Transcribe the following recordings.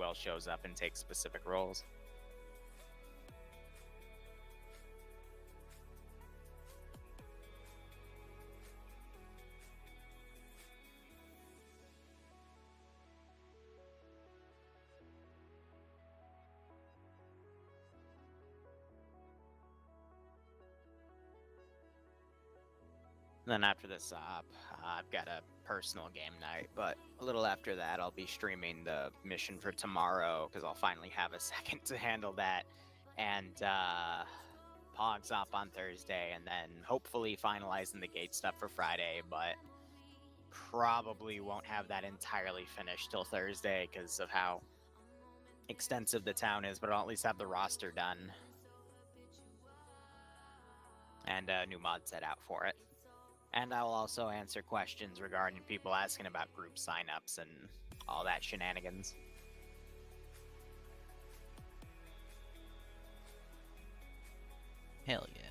who else shows up and takes specific roles. Then after this op, I've got a personal game night, but a little after that, I'll be streaming the mission for tomorrow because I'll finally have a second to handle that. And Pog's op on Thursday, and then hopefully finalizing the gate stuff for Friday, but probably won't have that entirely finished till Thursday because of how extensive the town is, but I'll at least have the roster done. And a new mod set out for it. And I'll also answer questions regarding people asking about group signups and all that shenanigans. Hell yeah.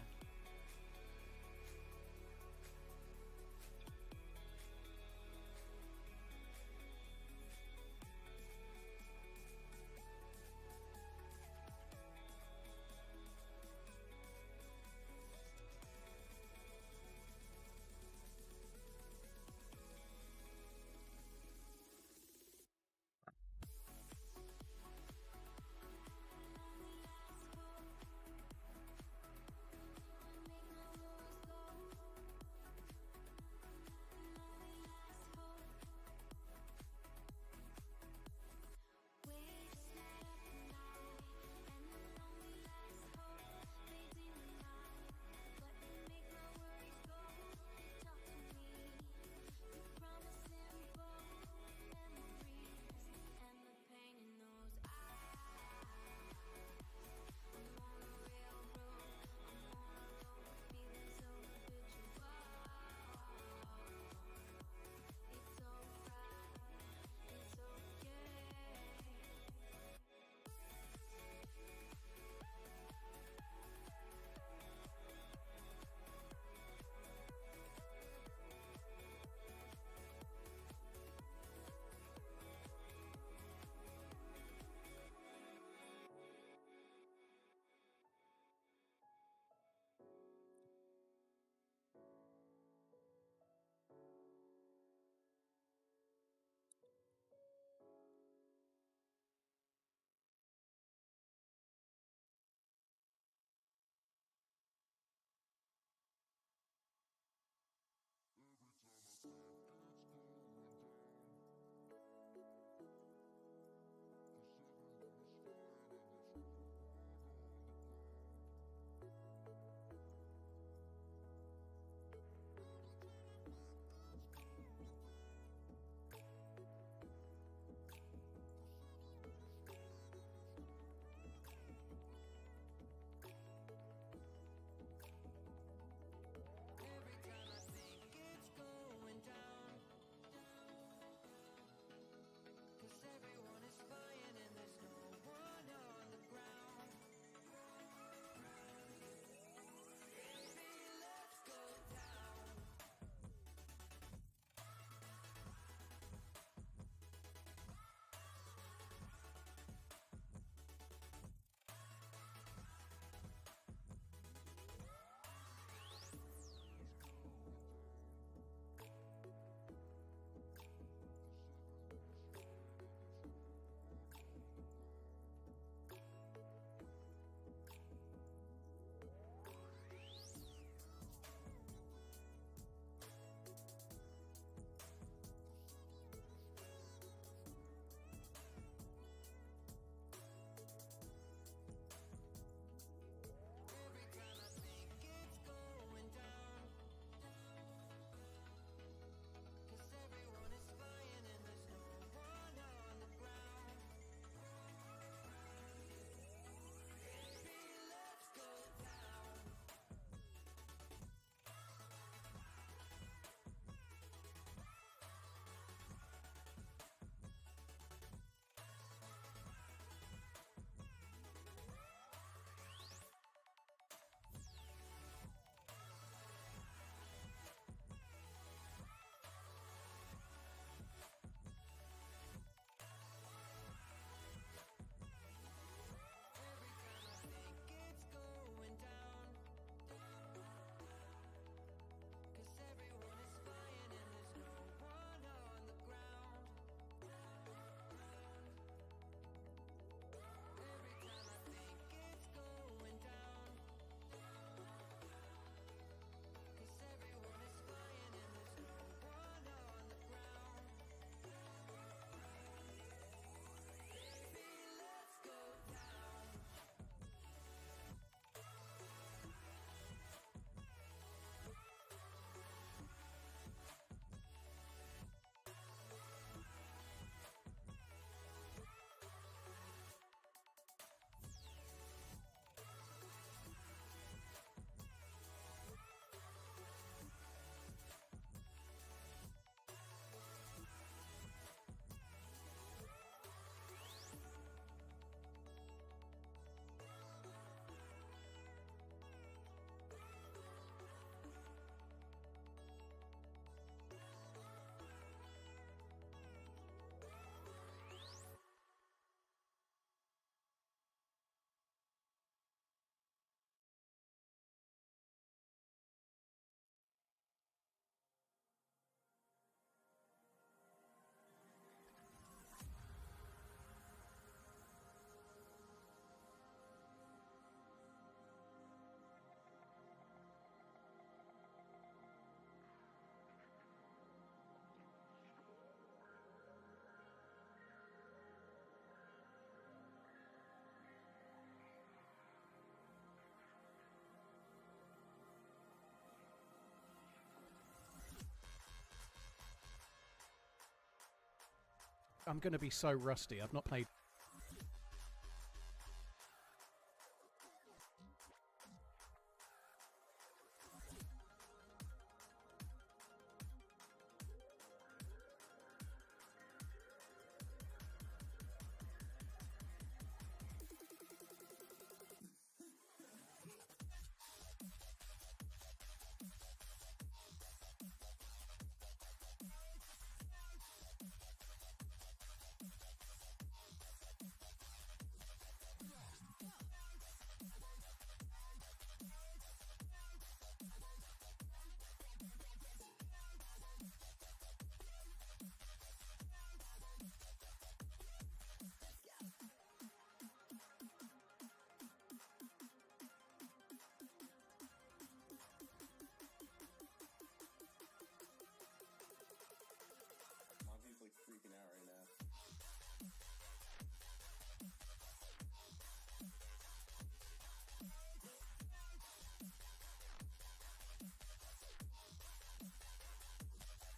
I'm going to be so rusty. I've not played.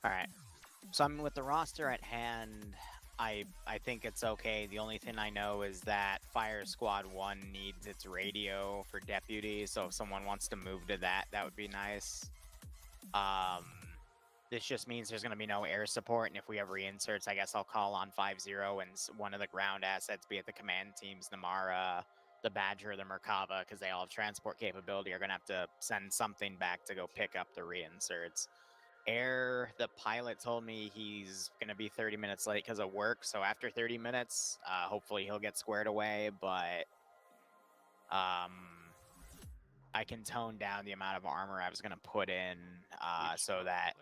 Alright. So I'm with the roster at hand. I think it's okay. The only thing I know is that Fire Squad 1 needs its radio for deputy, so if someone wants to move to that, that would be nice. This just means there's going to be no air support, and if we have reinserts, I guess I'll call on 5-0 and one of the ground assets, be it the command teams, the Mara, the Badger, or the Merkava, because they all have transport capability, are going to have to send something back to go pick up the reinserts. Air, the pilot told me he's going to be 30 minutes late because of work, so after 30 minutes, hopefully he'll get squared away, but I can tone down the amount of armor I was going to put in so that...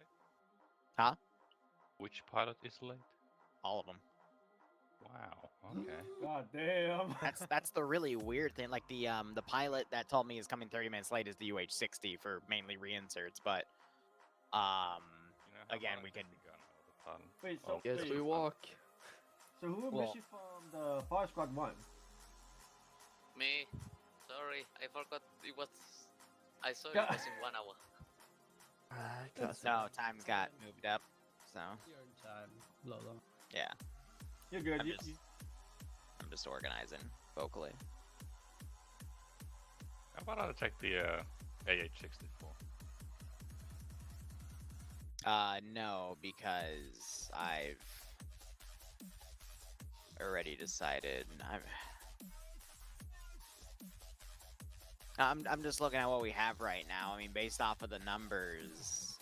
Huh? Which pilot is late? All of them. Wow, okay. God damn. That's the really weird thing. Like, the pilot that told me is coming 30 minutes late is the UH-60 for mainly reinserts, but... again, we can... Wait, so Yes, wait, we walk. So who missed you from the Fire Squad 1? Me. Sorry, I forgot it was... I saw it was in 1 hour. No, time's got moved up, so... Your time, Lolo. Yeah. You're good. I'm just organizing vocally. How about I take the AH-64? No, because I've already decided. I'm just looking at what we have right now. I mean, based off of the numbers,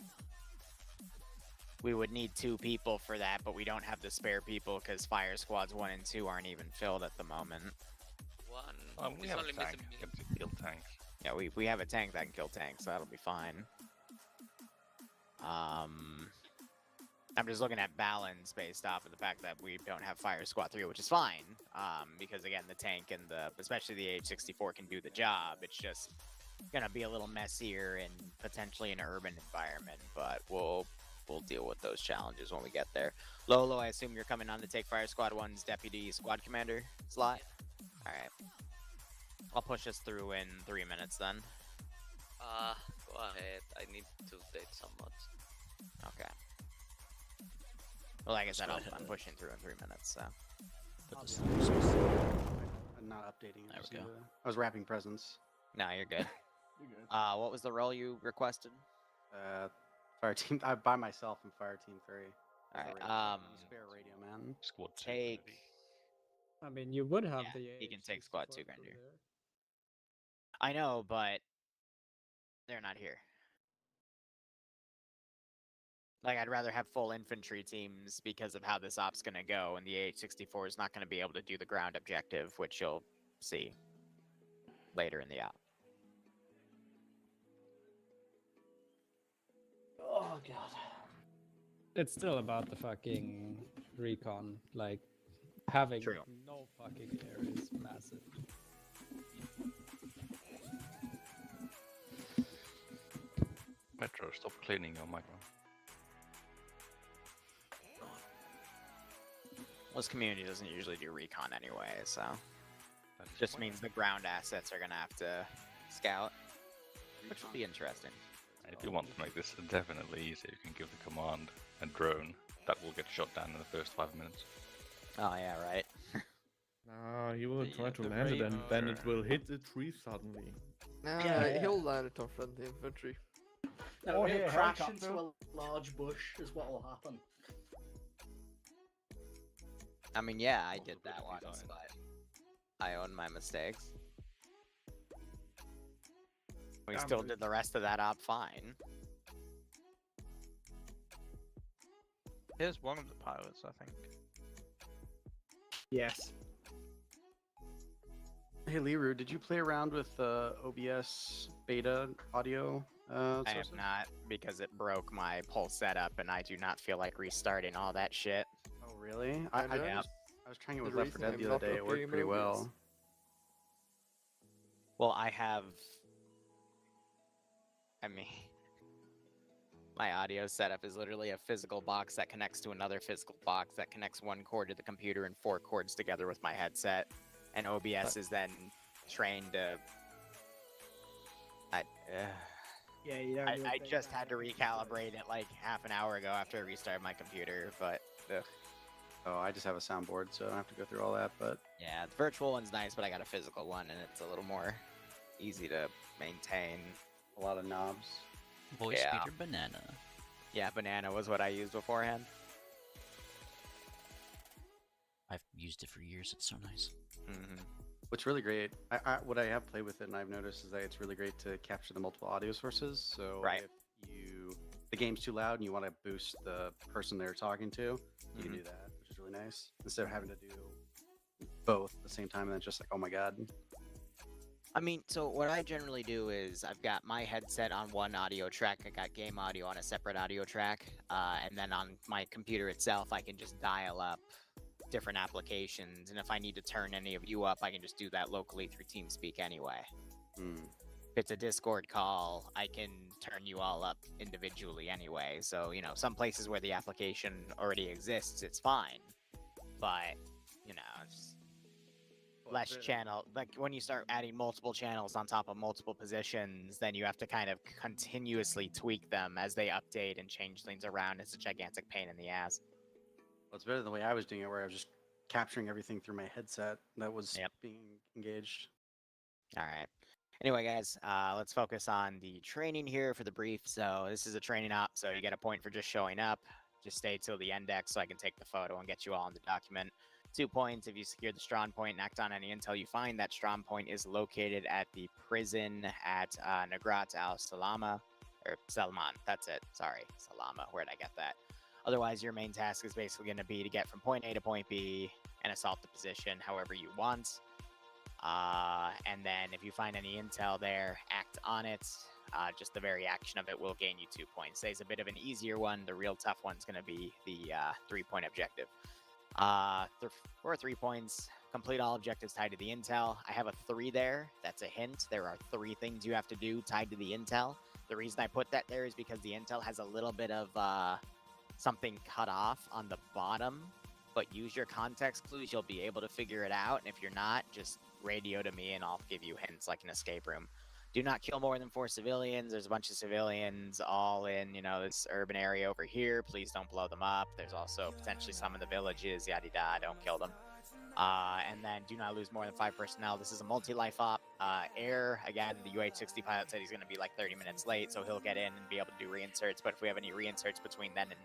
we would need 2 people for that, but we don't have the spare people because Fire Squads 1 and 2 aren't even filled at the moment. We have a tank. We have to kill tanks. Yeah, we have a tank that can kill tanks, so that'll be fine. I'm just looking at balance based off of the fact that we don't have Fire Squad 3, which is fine, because again, the tank and especially the AH-64 can do the job. It's just gonna be a little messier and potentially an urban environment, but we'll deal with those challenges when we get there. Lolo, I assume you're coming on to take Fire Squad 1's deputy squad commander slot? Alright. I'll push us through in 3 minutes then. Go ahead. I need to take some mods. Okay. Well, like I said, I'm pushing through in 3 minutes, so. I'm not updating it. There we go. I was wrapping presents. No, you're good. You're good. What was the role you requested? Fire team. I by myself in Fire Team 3. Alright, spare radio man. Squad 2. take... I mean, you would have Yeah, the. he can take squad 2 Grander. there. I know, but they're not here. Like, I'd rather have full infantry teams because of how this op's gonna go, and the AH-64 is not gonna be able to do the ground objective, which you'll see later in the op. Oh god. It's still about the fucking recon. Like, having True. no fucking air is massive. Metro, stop cleaning your micro. This community doesn't usually do recon anyway, so That's just fine. means the ground assets are gonna have to scout, which will be interesting. If you want to make this definitely easier, you can give the command a drone that will get shot down in the first 5 minutes. Oh yeah, right. Nah, he will try to the land it and then it radar. will hit the tree suddenly. Nah, Yeah. he'll land it on friendly infantry. No, Or he'll he'll crash helicopter. into a large bush is what will happen. I mean, yeah, I Also did good that once, design. but I own my mistakes. We Yeah, still but did the rest of that op fine. Here's one of the pilots, I think. Yes. Hey Liru, did you play around with OBS beta audio? I have sources? not, because it broke my whole setup, and I do not feel like restarting all that shit. Oh really? I I noticed was trying it the with Left 4 reason Dead I'm the other not day. It worked updating pretty OBS. well. Well, I mean, my audio setup is literally a physical box that connects to another physical box that connects one cord to the computer and 4 cords together with my headset. And OBS is then trained to... Yeah, you don't. I just had to recalibrate it like half an hour ago after I restarted my computer, but... Ugh. Oh, I just have a soundboard, so I don't have to go through all that. But Yeah, the virtual one's nice, but I got a physical one, and it's a little more easy to maintain. a lot of knobs. Voice Yeah. speaker banana. Yeah, banana was what I used beforehand. I've used it for years. It's so nice. Mm-hmm. What's really great, what I have played with it and I've noticed is that it's really great to capture the multiple audio sources. So Right. if the game's too loud and you want to boost the person they're talking to, you can do that, which is really nice. Instead of having to do both at the same time and then just like, oh my god. I mean, so what I generally do is I've got my headset on one audio track, I got game audio on a separate audio track, and then on my computer itself, I can just dial up different applications, and if I need to turn any of you up, I can just do that locally through TeamSpeak anyway. Hmm. If it's a Discord call, I can turn you all up individually anyway, so, you know, some places where the application already exists, it's fine, but, you know, it's less channel, like when you start adding multiple channels on top of multiple positions, then you have to kind of continuously tweak them as they update and change things around. It's a gigantic pain in the ass. Well, it's better than the way I was doing it, where I was just capturing everything through my headset that was Yep. being engaged. All right. Anyway, guys, let's focus on the training here for the brief. So this is a training op, so you get a point for just showing up. Just stay till the index so I can take the photo and get you all in the document. 2 points if you secure the strong point and act on any intel you find. That strong point is located at the prison at Nagrat al-Salama, or Salman. That's it. Sorry, Salama. Where'd I get that? Otherwise, your main task is basically going to be to get from point A to point B and assault the position however you want. And then if you find any intel there, act on it. Just the very action of it will gain you 2 points. Today's a bit of an easier one. The real tough one's going to be the 3-point objective. For 3 points, complete all objectives tied to the intel. I have a 3 there. That's a hint. There are 3 things you have to do tied to the intel. The reason I put that there is because the intel has a little bit of something cut off on the bottom, but use your context clues. You'll be able to figure it out. And if you're not, just radio to me and I'll give you hints like an escape room. Do not kill more than 4 civilians. There's a bunch of civilians all in, you know, this urban area over here. Please don't blow them up. There's also potentially some in the villages, yada yada. Don't kill them. And then do not lose more than 5 personnel. This is a multi-life op. Air, again, the UH-60 pilot said he's going to be like 30 minutes late, so he'll get in and be able to do reinserts. But if we have any reinserts between then and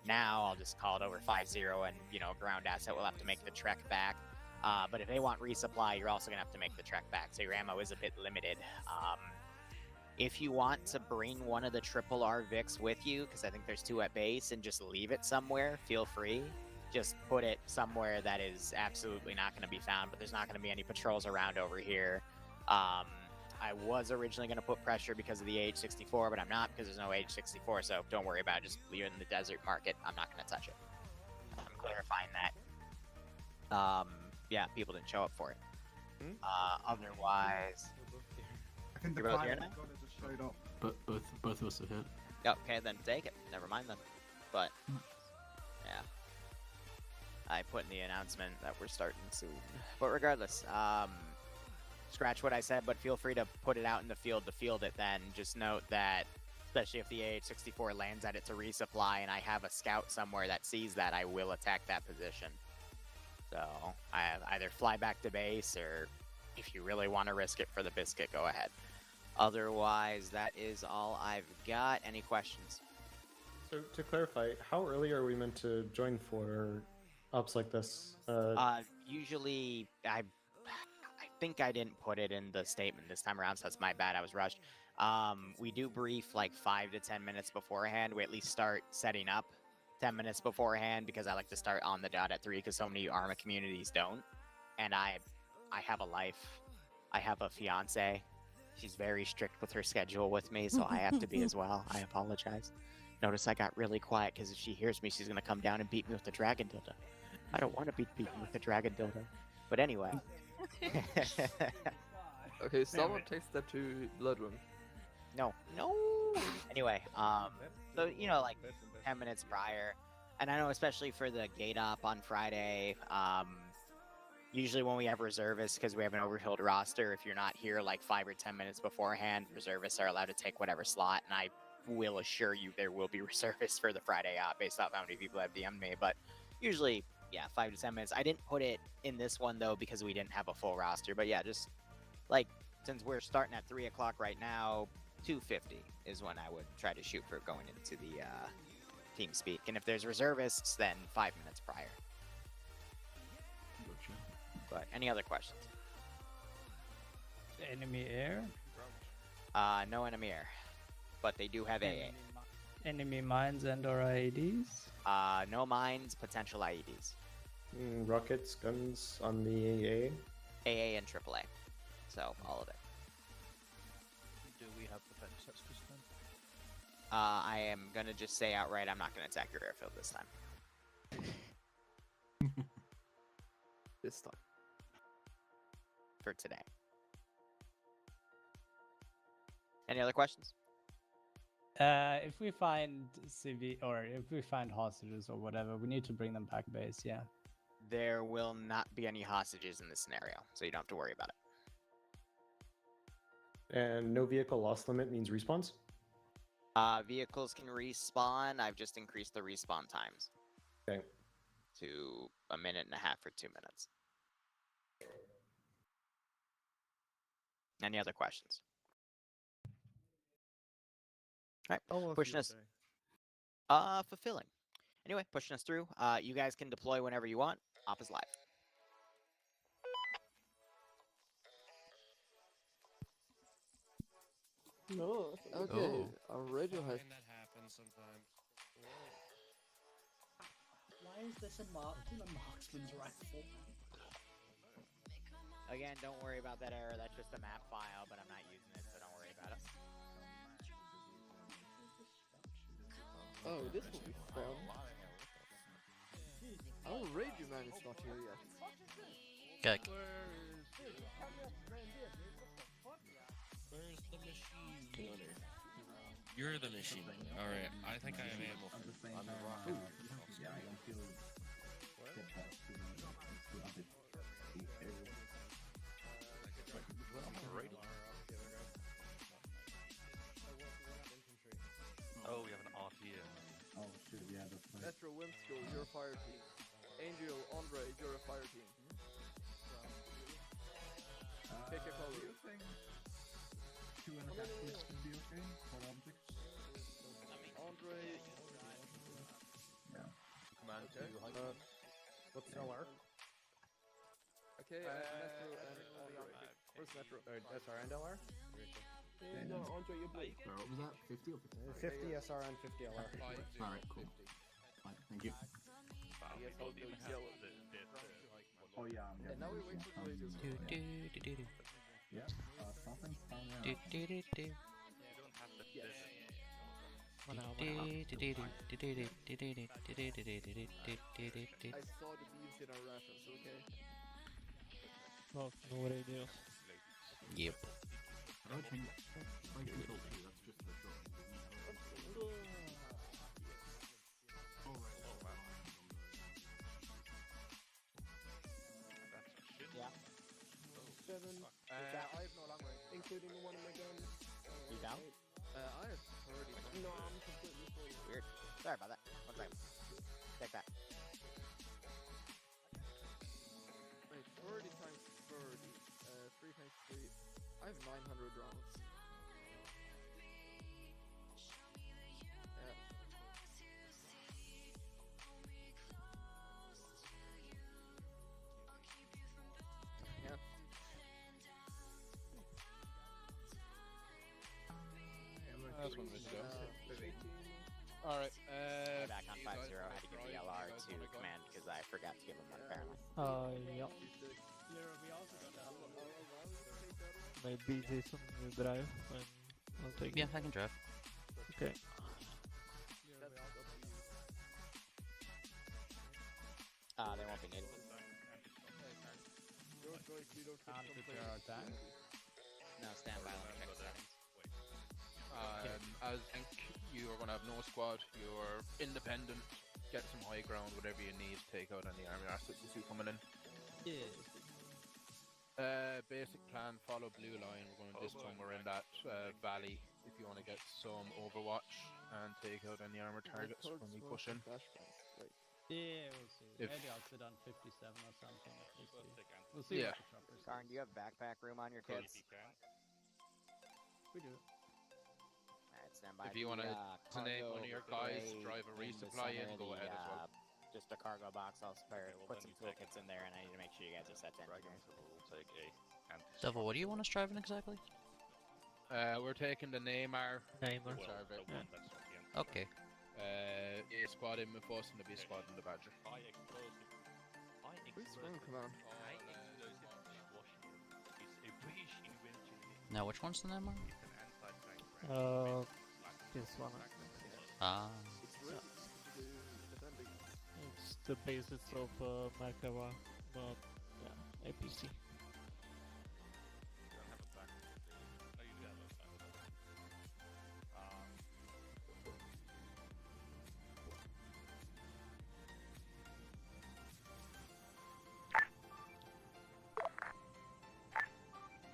now, I'll just call it over 5-0, and, you know, ground asset will have to make the trek back. But if they want resupply, you're also going to have to make the trek back, so your ammo is a bit limited. If you want to bring one of the triple R Vics with you, because I think there's 2 at base, and just leave it somewhere, feel free. Just put it somewhere that is absolutely not going to be found, but there's not going to be any patrols around over here. I was originally going to put pressure because of the AH-64, but I'm not, because there's no AH-64, so don't worry about it. Just leave it in the desert market. I'm not going to touch it. I'm clarifying that. Yeah, people didn't show up for it. Otherwise... I think the You're both here client now? got it just showed up. But both of us are here. Okay, then take it. Never mind then. But, yeah. I put in the announcement that we're starting soon. But regardless, scratch what I said, but feel free to put it out in the field to field it then. Just note that, especially if the AH-64 lands at it to resupply and I have a scout somewhere that sees that, I will attack that position. So I have either fly back to base, or if you really want to risk it for the biscuit, go ahead. Otherwise, that is all I've got. Any questions? So to clarify, how early are we meant to join for ups like this? Usually, I think I didn't put it in the statement this time around, so that's my bad. I was rushed. We do brief like 5 to 10 minutes beforehand. We at least start setting up 10 minutes beforehand, because I like to start on the dot at 3, because so many ARMA communities don't. And I have a life. I have a fiance. She's very strict with her schedule with me, so I have to be as well. I apologize. Notice I got really quiet, because if she hears me, she's going to come down and beat me with the dragon dildo. I don't want to be beaten with the dragon dildo. But anyway. Okay, someone takes that to Bloodroom. No. Anyway, so, you know, like 10 minutes prior. And I know especially for the gate up on Friday, usually when we have reservists, because we have an overfilled roster, if you're not here like 5 or 10 minutes beforehand, reservists are allowed to take whatever slot. And I will assure you there will be reservists for the Friday up based off how many people have DM'd me. But usually, yeah, 5 to 10 minutes. I didn't put it in this one, though, because we didn't have a full roster. But yeah, just like, since we're starting at 3 o'clock right now, 2:50 is when I would try to shoot for going into the team speak. And if there's reservists, then 5 minutes prior. Gotcha. But any other questions? Enemy air? No enemy air, but they do have AA. Enemy mines and or IEDs? No mines, potential IEDs. Rockets, guns on the AA? AA and AAA. So, all of it. Do we have defense extras then? I am going to just say outright, I'm not going to attack your airfield this time. This time. For today. Any other questions? If we find or if we find hostages or whatever, we need to bring them back base, yeah. There will not be any hostages in this scenario, so you don't have to worry about it. And no vehicle loss limit means respawns? Vehicles can respawn. I've just increased the respawn times. Okay. To 1.5 minutes or 2 minutes. Any other questions? All right, pushing us. Fulfilling. Anyway, pushing us through. You guys can deploy whenever you want. Op is live. No, okay. Our radio has. That happens sometimes. Why is this a marksman's rifle? Again, don't worry about that error. That's just a map file, but I'm not using it, so don't worry about it. Oh, this will be fun. Our radio man is not here yet. Gek. Where's the machine gunner? You're the machine gunner. Alright, I think I have ammo for I'm the rocket. Yeah, I don't feel Oh, we have an RPM. Oh shit, yeah, that's right. Metro Whimsical, you're a fire team. Angel, Andre, you're a fire team. Pick a color. Do you think 2.5 feet would be okay for objects? Andre. Yeah. Command Okay. What's LR? Okay, Metro and Andre. Where's Metro? SR and LR? No, Andre, you're blue. Sorry, what was that? 50 or 50? 50 SR and 50 LR. Alright, cool. Fine, thank you. Oh yeah, I'm And now we wait for the radio. Yeah, something found out. I saw the beams in our rations, okay? Well, what do you do? Yep. I don't change by control 2, that's just the shot. Yeah. 7. I have no long range, including the one in my gun. You down? I have 30. No, I'm completely full. Weird. Sorry about that. One second. Take that. Sweet. I have 900 rounds. Yeah. Yeah. That's one of his jobs. Alright, I'm back on you guys 5-0. I wanna had to give drive? the You LR guys to wanna go? command because I forgot to give him one apparently. Yeah. Liru, we also don't have maybe Jason, you drive and I'll take Yeah, I can drive. Okay. They won't be needed. Can't prepare our tank. No, stand by. Let me check the settings. As tank, you are going to have no squad. You're independent. Get some high ground, whatever you need to take out any army assets you see coming in. Yeah. Basic plan, follow blue line. We're going this time we're in that valley if you want to get some overwatch and take out any armor targets when we push in. Yeah, we'll see. If- Maybe I'll sit on 57 or something. We'll see Yeah. what the choppers do. Karn, do you have backpack room on your kids? We do. Alright, stand by. If you want to name cargo one of your guys, crate drive a in the resupply center, in, go ahead as well. Just a cargo box. I'll put some toolkits in there, and I need to make sure you guys are set to engineers. Devil, what do you want us driving exactly? We're taking the Neymar. Neymar. Okay. A squad in with us and the B squad in the Badger. Please swing, come on. Now, which one's the name? This one. Ah. It's the basis of Makava, but yeah, APC.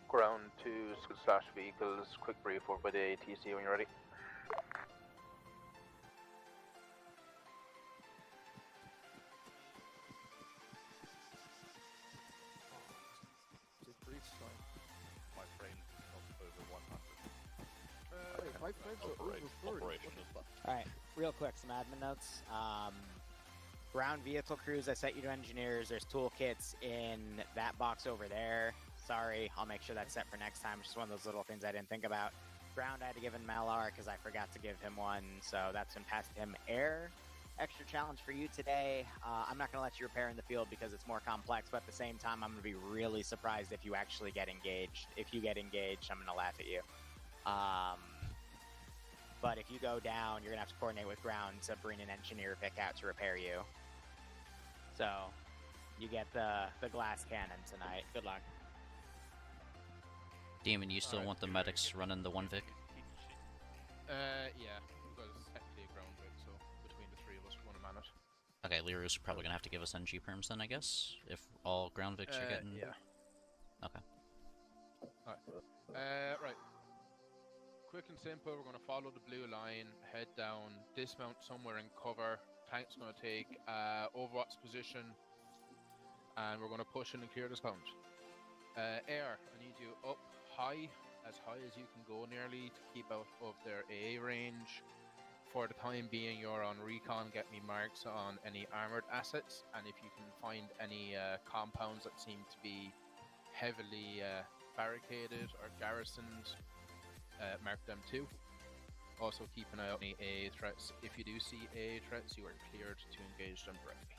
Ground 2/vehicles, quick brief over by the ATC when you're ready. Just brief time. My brain not over 100. Wait, my frames are over 40. What the fuck? Alright, real quick, some admin notes. Ground vehicle crews, I set you to engineers. There's toolkits in that box over there. Sorry, I'll make sure that's set for next time. It's just one of those little things I didn't think about. Ground, I had to give him LR because I forgot to give him one, so that's been passed to him. Air, extra challenge for you today. I'm not going to let you repair in the field because it's more complex, but at the same time, I'm going to be really surprised if you actually get engaged. If you get engaged, I'm going to laugh at you. But if you go down, you're going to have to coordinate with ground to bring an engineer pick out to repair you. So, you get the glass cannon tonight. Good luck. Demon, you still want the medics running the 1 Vic? Yeah, because technically a ground Vic, so between the three of us, we want to man it. Okay, Liru's probably gonna have to give us NG perms then, I guess, if all ground Vics are getting... Yeah. Okay. Alright. Right. Quick and simple, we're going to follow the blue line, head down, dismount somewhere in cover. Tank's going to take Overwatch position, and we're going to push in and clear this count. Air, I need you up high as you can go nearly to keep out of their AA range. For the time being, you're on recon, get me marks on any armored assets, and if you can find any compounds that seem to be heavily barricaded or garrisoned, mark them too. Also keep an eye out on any AA threats. If you do see AA threats, you are cleared to engage them directly.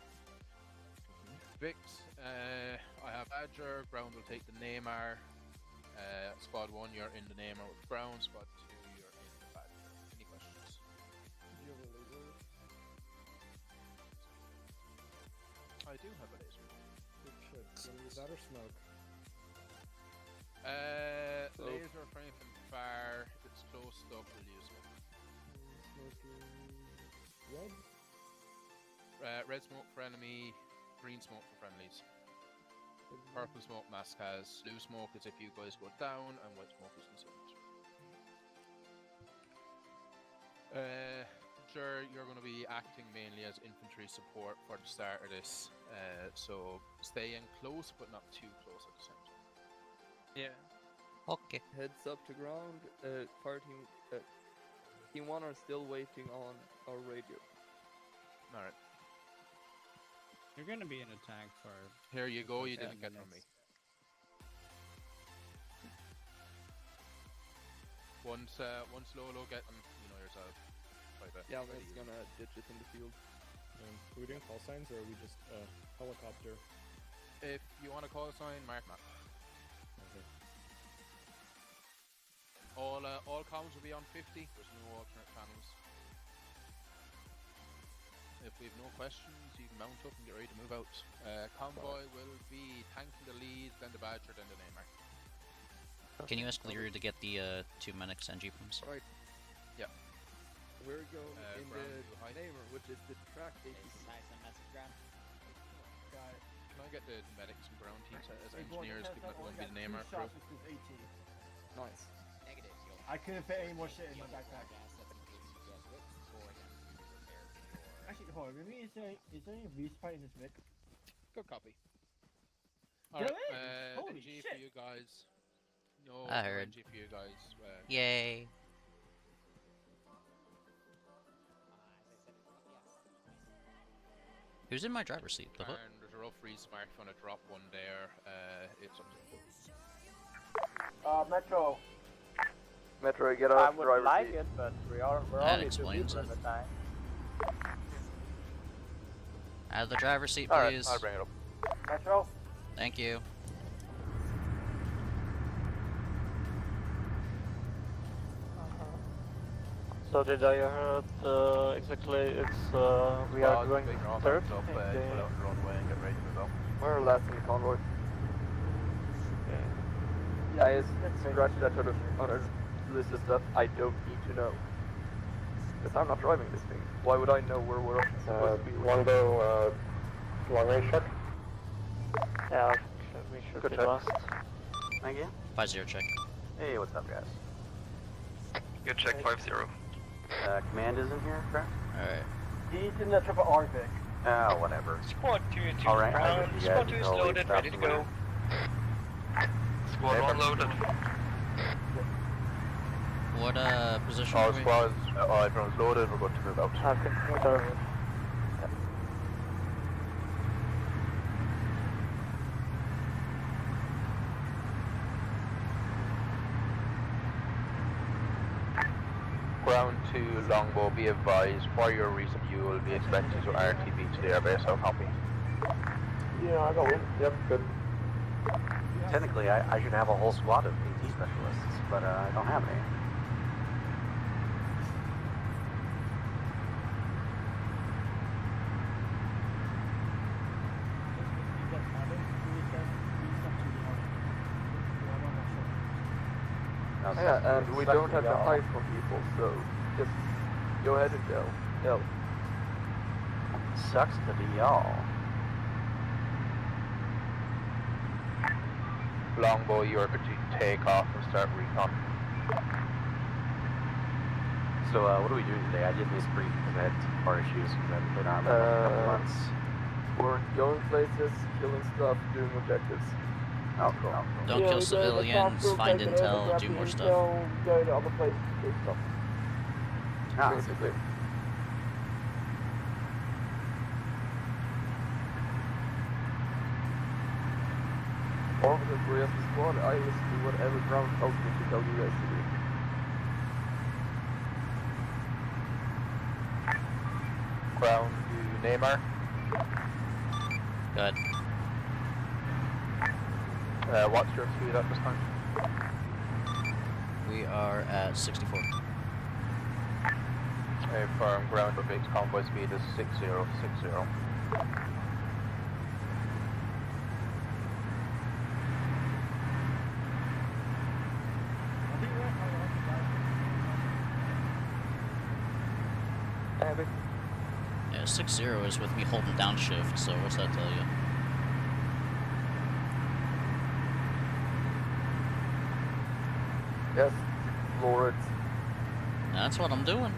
Vix, I have Badger, Ground will take the Neymar. Squad 1, you're in the Neymar with Brown. Squad 2, you're in the Badger. Any questions? Do you have a laser? I do have a laser. Good shit. Gonna use that or smoke? Laser for anything far. If it's close stuff, we'll use it. Smoking red? Red smoke for enemy, green smoke for friendlies. Purple smoke mask has, blue smoke is if you guys go down, and white smoke is concealed. Sure, you're going to be acting mainly as infantry support for the start of this, so stay in close, but not too close at the same time. Yeah. Okay. Heads up to ground. Fire team. Team 1 are still waiting on our radio. Alright. You're gonna be in a tank for. Here you go, you 10 didn't get from me. minutes. Once Lolo get them, you know yourself. Yeah, I'm just gonna ditch it in the field. Are we doing call signs or are we just helicopter? If you want to call a sign, mark that. Okay. All comms will be on 50. There's no alternate channels. If we have no questions, you can mount up and get ready to move out. Convoy will be tanking the lead, then the Badger, then the Neymar. Can you ask Liru to get the 2 medics and Jeepums? Right. Yeah. We're going in ground the to high. Namer, which is the track ATC. Nice and message ground. Got it. Can I get the medics and ground teams as Hey, go on, engineers, test given that that we're one, going to be the got Neymar 2 crew? shots, which is 18. Nice. Negative. I couldn't fit any more shit in my backpack. Actually, hold on. Maybe is there any respawn in this mid? Good copy. There Alright, is? Holy NG shit. for you guys. No, I heard. NG for you guys. Yay. Who's in my driver's seat? The hook? And there's a rough respark if you want to drop one there. It's up to Metro. Metro, get I off would driver's like seat. it, but we're That only 2 explains people in it. the time. Out of the driver's seat, Alright, please. I'll bring it up. Metro. Thank you. So did I heard exactly it's we are going third? Up, pull out the runway and get ready to move out. We're last in the convoy. Yeah, it's scratch that sort of other list of stuff I don't need to know. Because I'm not driving this thing. Why would I know where we're supposed to be? One go long range check. Yeah, we should Good be check. last. Thank you. 5-0 check. Hey, what's up, guys? Good check, 5-0. Command isn't here, correct? Alright. He's in the triple Arctic. Oh, whatever. Squad 2 is Alright, ground. you Squad guys 2 is know we loaded, stopped ready to the go. Squad 1 loaded. What position All are we? squads, everyone's loaded, we're going to move out. Ground to Longbow, be advised, for your reason you will be expected to RTB to the airbase, so copy. Yeah, I got one. Yep, good. Technically, I should have a whole squad of AT specialists, but I don't have any. Yeah, and we don't have to hide from people, so just go ahead and yell. Sucks to be y'all. Longbow, you are good to take off and start recon. So, what do we do today? I did miss brief because I had some car issues because I haven't been on in a couple months. We're going places, killing stuff, doing objectives. Oh, cool. Don't kill civilians, find intel, do more stuff. Go to other places, do stuff. Ah, Basically. Or because we're at the squad, I listen to whatever ground tells me to tell you guys to do. Ground to Neymar. Good. What's your speed at this time? We are at 64. Firm ground to base convoy speed is 6060. Yeah, 6-0 is with me holding down shift, so what's that tell you? Yes, Lord. That's what I'm doing.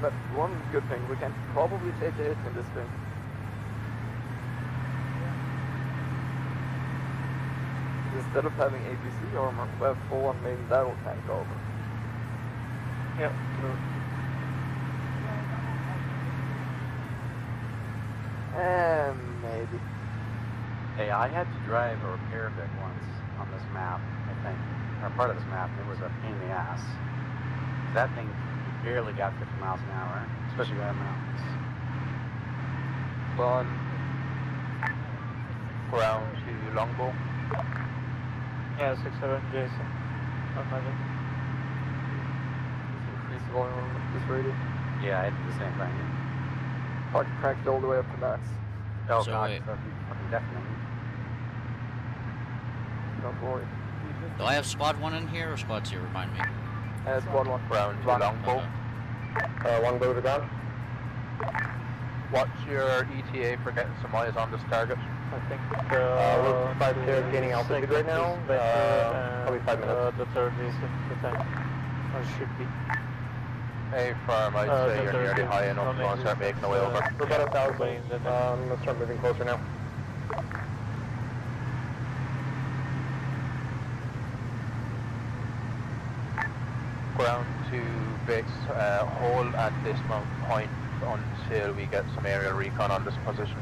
But one good thing, we can probably take a hit in this thing. Instead of having APC armor, we have full-on main battle tank armor. Yeah, true. Maybe. Hey, I had to drive a repair Vic once on this map, I think, or part of this map, and it was a pain in the ass. That thing barely got 50 miles an hour, especially going mountains. Well, ground to longbow. Yeah, 6-7 Jason. Imagine. Increase volume on this radio. Yeah, I did the same thing. I cranked all the way up to max. Oh So god, wait. so fucking deafening. Don't worry. Do I have squad 1 in here or squad 2? Remind me. Squad 1. Ground to longbow. Longbow to ground. What's your ETA for getting some eyes on this target? I think We're 5 gaining altitude right now. Probably 5 minutes. The third is in the tank. Or should be. Hey, firm, I'd say you're nearly high enough to start making the way over. We're about 1,000. Let's start moving closer now. Ground to base, hold at this point until we get some aerial recon on this position.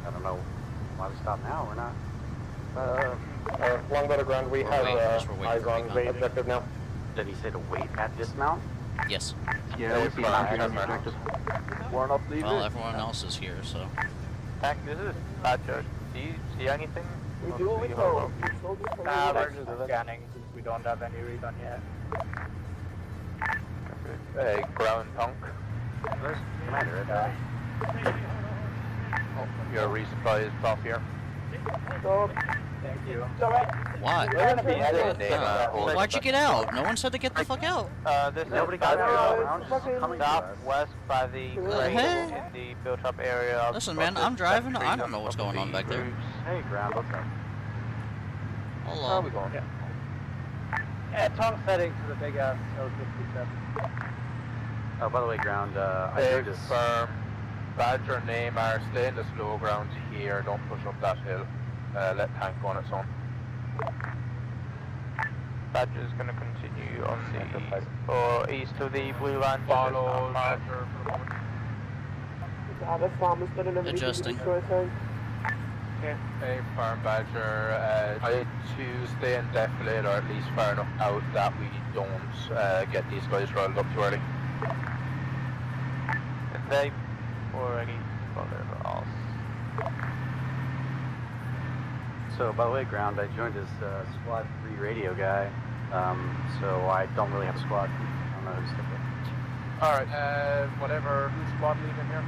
I don't know why we stop now, we're not. Longbow to ground, we have eyes on the objective now. Did he say to wait at dismount? Yes. Yeah, we see an objective. We're not leaving. Well, everyone else is here, so. Tank, this is Badger. Do you see anything? We do what we told. Nah, we're just scanning since we don't have any recon yet. Ground punk. Where's Commander? Your resupply is off here. Thank you. Why? We're gonna be headed. Why'd you get out? No one said to get the fuck out. This Nobody is got Badger out. Just coming to us. southwest by the crate heck? in the built-up area. Of Listen, man, I'm driving. I don't know what's going on back there. Hey, ground, what's up? Hold Where are on. we going? Yeah, Tom's heading to the big ass L57. Oh, by the way, ground, I Big just firm. Badger name are stay in the slow ground here. Don't push up that hill. Let tank go on its own. Badger is going to continue on the east of the blue line. Follow Badger for the moment. That farmer's done everything to Adjusting. destroy tank. Hey, farm Badger, try to stay in defilade or at least far enough out that we don't get these guys rolled up too early. They already followed us. So, by the way, ground, I joined as squad 3 radio guy, so I don't really have a squad. I don't know who's stick with. Alright, whatever, who's squad leaving here?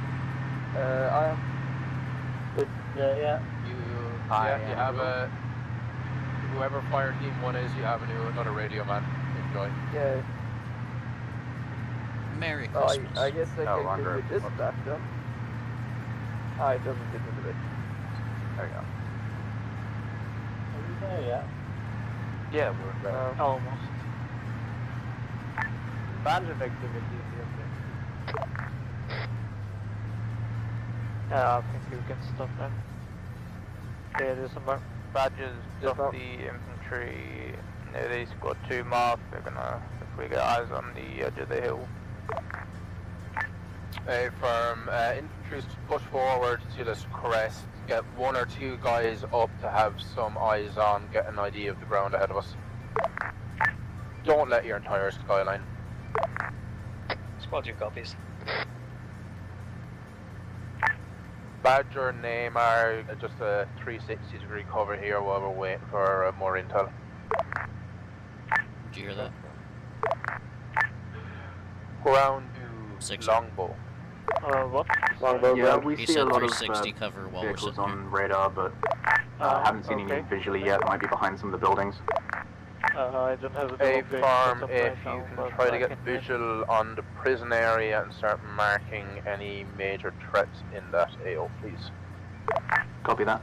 I am. Yeah. You have a, whoever fire team 1 is, you have another radio man. Enjoy. Yeah. Merry Oh, Christmas. I guess I No can longer give you this back then. Ah, it doesn't get into it. There we go. Are we there yet? Yeah, we're ready. Almost. Bandit activity is okay. Yeah, I think you can stop them. Yeah, there's some more. Badges of the infantry. Yeah, they squad 2 mark. They're gonna, if we get eyes on the edge of the hill. A firm infantry push forward to this crest. Get 1 or 2 guys up to have some eyes on, get an idea of the ground ahead of us. Don't let your entire skyline. Squad 2 copies. Badger and name are just a 360-degree cover here while we're waiting for more intel. Did you hear that? Ground to 60. longbow. What? Longbow Yeah, ground. we He see a said lot of 360 cover while we're vehicles sitting here. on radar, but haven't seen any visually yet. Might be behind some of the buildings. I don't have the A location farm, set up if right you now, can but try I to get can visual on the prison area and start marking any major threats in that AO, please. Copy that.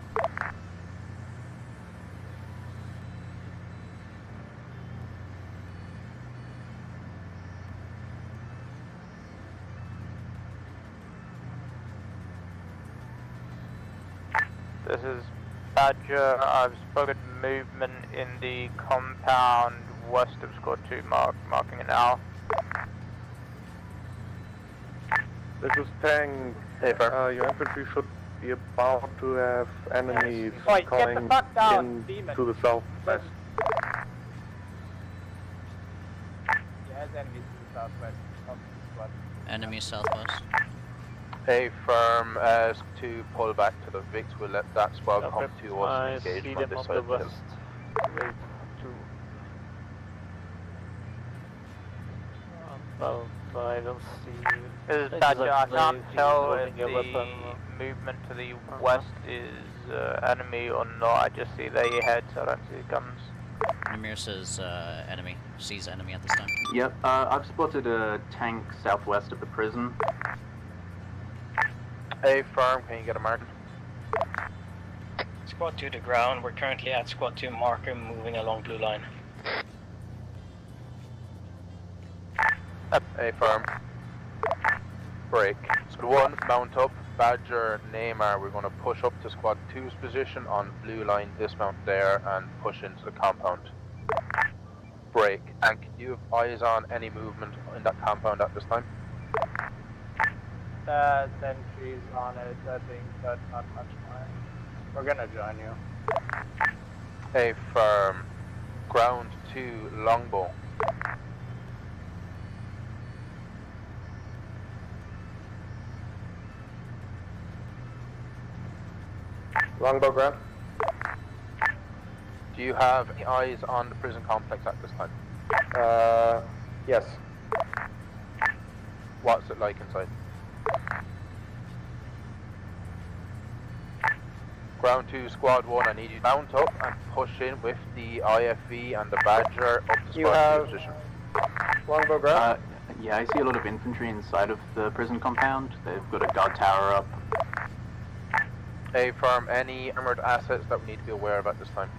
This is Badger. I've spotted movement in the compound west of Squad 2, marking it now. This is Tang. Hey, your infantry should be about to have enemies Wait, get the coming fuck down, in demon. to the southwest. Yeah, there's enemies to the southwest of the squad. Enemy southwest. A firm to pull back to the Vicks. We'll let that squad come to us and engage see from them this on side the of the hill. west. Wait, two. Well, I don't see. This is Badger. I can't tell if the movement to the west is enemy or not. I just see their heads. I don't see guns. Namir says enemy. Sees enemy at this time. Yep, I've spotted a tank southwest of the prison. A firm, can you get a mark? Squad 2 to ground. We're currently at Squad 2 marker, moving along blue line. A firm. Break. Squad 1, mount up. Badger, Neymar, we're going to push up to Squad 2's position on blue line, dismount there, and push into the compound. Break. And can you have eyes on any movement in that compound at this time? Sentries on it, I think that's not much fire. We're gonna join you. A firm. Ground 2, longbow. Longbow ground. Do you have any eyes on the prison complex at this time? Yes. What's it like inside? Ground 2, Squad 1, I need you to mount up and push in with the IFV and the Badger up to Squad 2 position. Longbow ground? Yeah, I see a lot of infantry inside of the prison compound. They've got a guard tower up. A firm, any armoured assets that we need to be aware of at this time?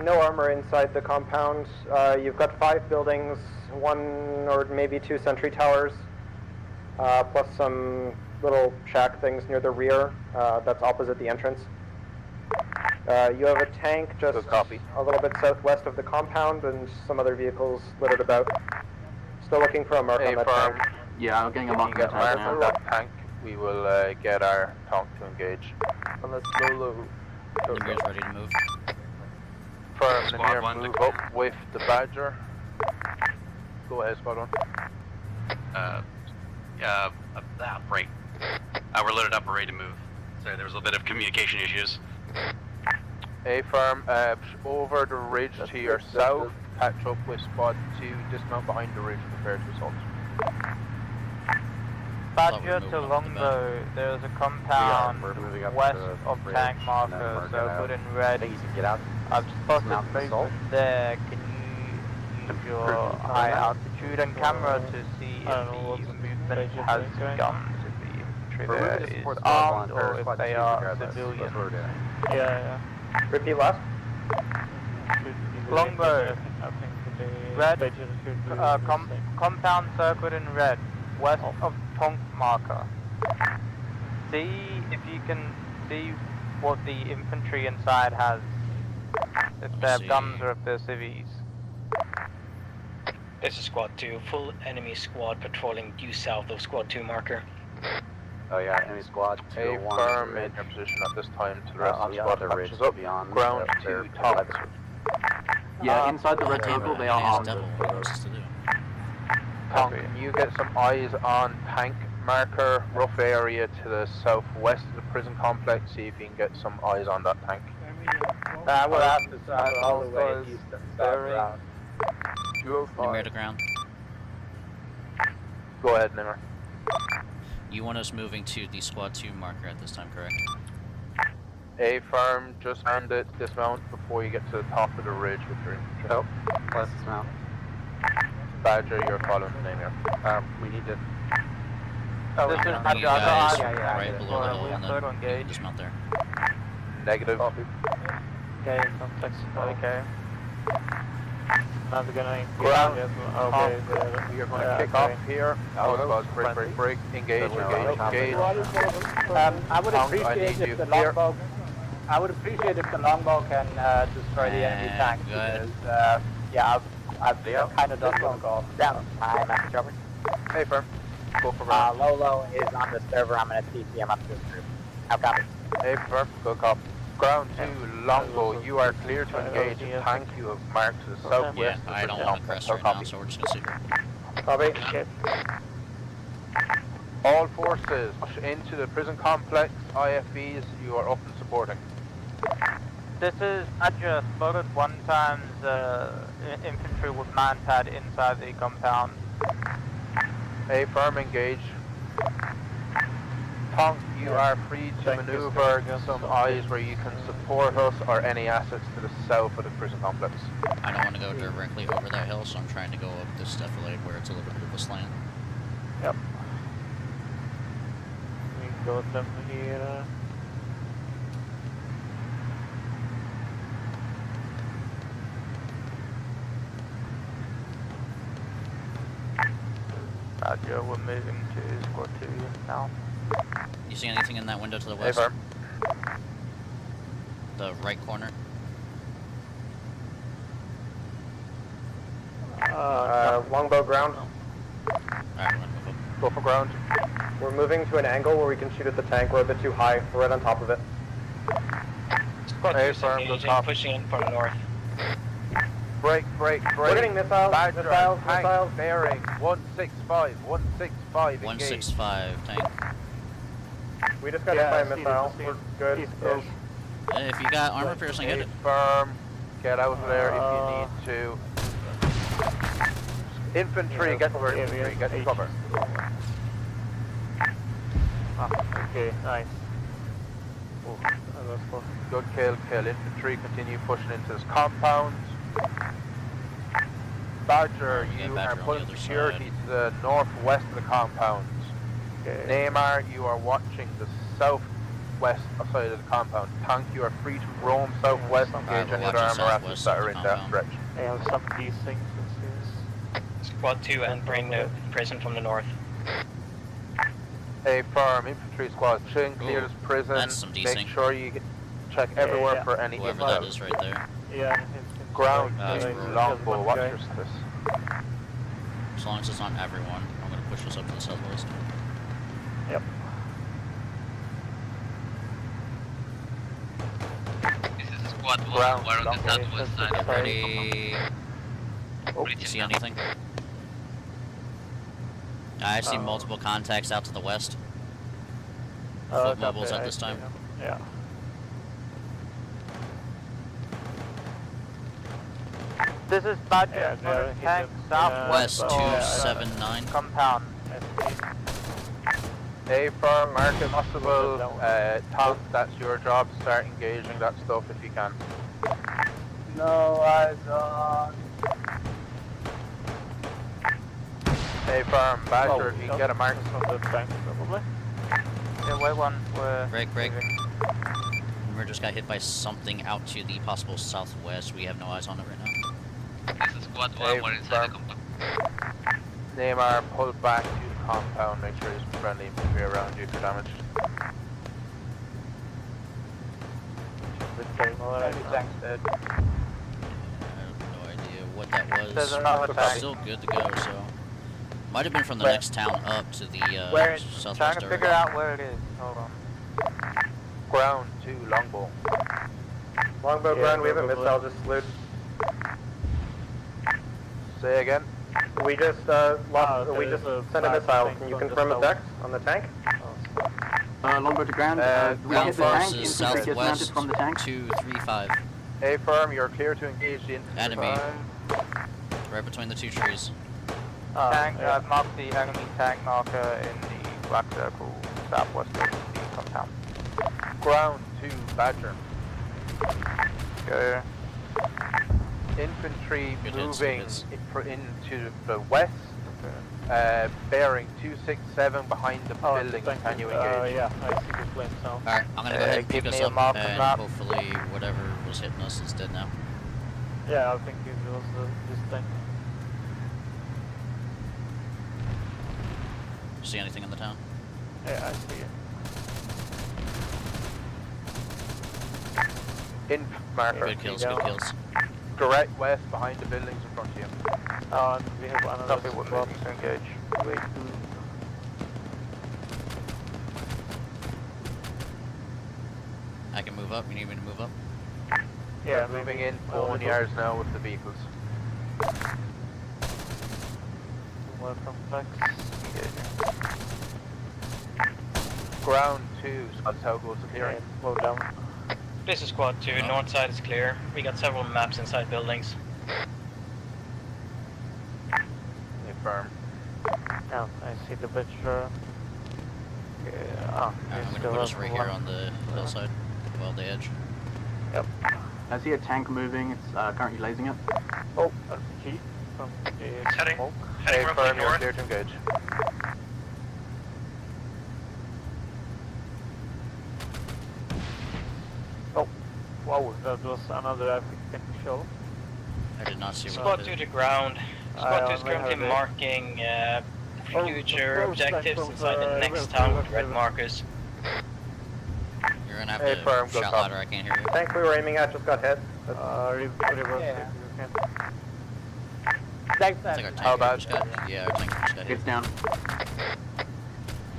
No armor inside the compound. You've got 5 buildings, 1 or maybe 2 sentry towers, plus some little shack things near the rear that's opposite the entrance. You have a tank just a little bit southwest of the compound and some other vehicles littered about. Still looking for a mark on that tank. Yeah, I'm getting a mark on Get the mark tank on now. that tank, we will get our tank to engage. Unless Lulu. Namir's ready to move. Firm, Squad Namir, 1 to move up with the Badger. Go ahead, Squad 1. Break. We're loaded up, we're ready to move. Sorry, there was a little bit of communication issues. A firm, over the ridge to your south, catch up with Squad 2, dismount behind the ridge, prepare to assault. Badger to Longbow, there's a compound west of tank marker, so put in red. I've spotted movement there. Can you use your high altitude and camera to see if the movement has guns, if the infantry there is armed or if they are civilians? Yeah. Repeat last. Longbow. Red. Compound circled in red, west of Tonk marker. See if you can see what the infantry inside has. If they have guns or if they're civvies. This is Squad 2. Full enemy squad patrolling due south of Squad 2 marker. Oh yeah, enemy squad. A firm in your position at this time to the rest of the squad matches up. Ground 2, top. Yeah, inside the red vehicle, they are armed. Tonk, can you get some eyes on tank marker, rough area to the southwest of the prison complex? See if you can get some eyes on that tank. I will have to start all the way east and start around. Namir to ground. Go ahead, Nimmer. You want us moving to the Squad 2 marker at this time, correct? A firm, just hand it, dismount before you get to the top of the ridge with your infantry. Oh, let's dismount. Badger, you're following the name here. We need to... Oh, this is You guys right below the hill, we and have then engage. you dismount there. Negative. Okay, complex. Okay. Not gonna Ground. Okay, We are going to kick off here. Outlaws, break. Engage. I would appreciate if the longbow. I would appreciate if the longbow can destroy the enemy tank because yeah, I've kind of done one go down. Hi, Master Chopper. Hey, firm. Go for ground. Lolo is on the server. I'm gonna TP him up to this group. How copy? Hey, firm. Go cop. Ground 2, longbow. You are clear to engage. Tank you have marked to the southwest. Yeah, I don't want to press right now, so we're just gonna sit. Copy. All forces into the prison complex. IFVs, you are up and supporting. This is Badger, spotted 1 times infantry with man pad inside the compound. A firm engage. Tonk, you are free to maneuver some eyes where you can support us or any assets to the south of the prison complex. I don't want to go directly over that hill, so I'm trying to go up this defilade where it's a little bit of a slant. Yep. We got them here. Roger, we're moving to squad 2 now. You see anything in that window to the west? Hey, the right corner? Longbow ground. Alright, we're gonna move up. Go for ground. We're moving to an angle where we can shoot at the tank. We're a bit too high. We're right on top of it. Squad 2 engaging, pushing in from north. Break. We're getting missiles. Badger, missiles. bearing 165. 165. 165 tank. We just got hit by a missile. We're good. If you got armor piercing, hit it. Firm. Get out of there if you need to. Infantry, get cover. Infantry, get to cover. Okay, nice. Good kill. Infantry, continue pushing into this compound. Badger, you are putting security to the northwest of the compound. Neymar, you are watching the southwest side of the compound. Tank, you are free to roam southwest, engage any other armor assets that are in that direction. I have some of these things. Squad 2 and bring the prison from the north. A firm infantry squad, clear this prison. That's some decent. Make sure you check everywhere for any whoever intel. that is right there. Yeah. Ground, right. longbow, watch your this. As long as it's not everyone, I'm gonna push us up to the southwest. Yep. This is squad 1, Ground, we're on the southwest side. Ready? Oh, You see anything? I see multiple contacts out to the west. Foot mobiles at this time. Yeah. This is Badger, tank West southwest 279. compound. A firm, market possible. Tom, that's your job. Start engaging that stuff if you can. No eyes on. A firm, Badger, if you can get a mark. From the tank, probably. Yeah, white one. Break. We just got hit by something out to the possible southwest. We have no eyes on it right now. This is squad 1, we're inside the compound. Neymar, pull back to the compound. Make sure there's friendly infantry around you if you're damaged. Tank's dead. I have no idea what that was. There's another We're tank. still good to go, so. Might have been from the next town up to the Where southwest trying to area. figure out where it is. Hold on. Ground 2, longbow. Longbow ground, we have a missile just slewed. Say again. We just we just sent a missile. Can you confirm effect on the tank? Longbow to ground. We Ground hit the tank. forces Infantry dismounted southwest from the tank. 235. A firm, you're clear to engage the infantry. Enemy. Right between the two trees. Tank, I've marked the enemy tank marker in the black circle southwest of the compound. Ground 2, Badger. Go. Infantry Good moving hits. into the west, bearing 267 behind the building. Can you engage? Yeah, I see the flames now. Alright, I'm gonna go ahead and pick give us me a up, mark on and map. hopefully whatever was hitting us is dead now. Yeah, I think it was this thing. See anything in the town? Yeah, I see it. In marker. Good kills, good kills. Direct west behind the buildings in front of you. And we have another squad to engage. Wait. I can move up. You need me to move up? Yeah, moving in bone yards now with the vehicles. Welcome back. Ground 2, that's how it goes to clearing. Slow down. This is squad 2, north side is clear. We got several maps inside buildings. Firm. Yeah, I see the picture. I'm gonna put us right here on the hillside, well the edge. Yep. I see a tank moving. It's currently lasing it. Oh, RPG from the Heading. smoke. Heading roughly Firm, you're north. clear to engage. Oh, wow, that was another epic show. I did not see Squad what 2 to ground. Squad 2 is currently heard it. marking future oh, objectives from inside the next river, town with river. red markers. You're gonna have Hey, to firm, go shout top. louder, I can't hear you. Tank we were aiming at just got hit. Reverse if you can. I think our tank How bad? just got, yeah, our tank just got hit. It's down.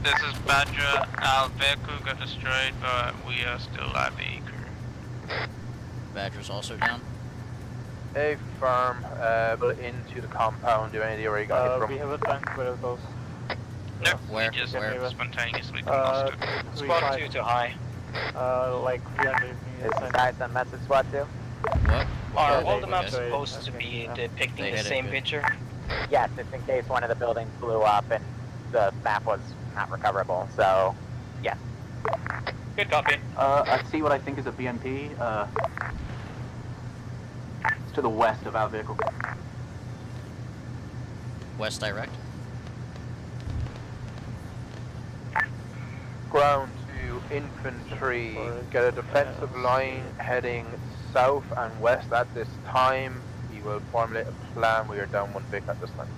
This is Badger. Our vehicle got destroyed, but we are still at the crew. Badger's also down. Hey, firm, but into the compound. Do any idea where you got hit from? We have a tank where it goes. Nope, Where? we just Where? spontaneously lost it. Squad 2 to high. Like 300 meters. Is nice on message squad too? What? Are Okay, all the maps okay. supposed to be depicting They the hit it, same good. picture? Yes, it's in case one of the buildings blew up and the map was not recoverable, so yes. Good copy. I see what I think is a BMP. It's to the west of our vehicle. West direct. Ground 2, infantry. Get a defensive line heading south and west at this time. You will formulate a plan where you're down one Vic at this time.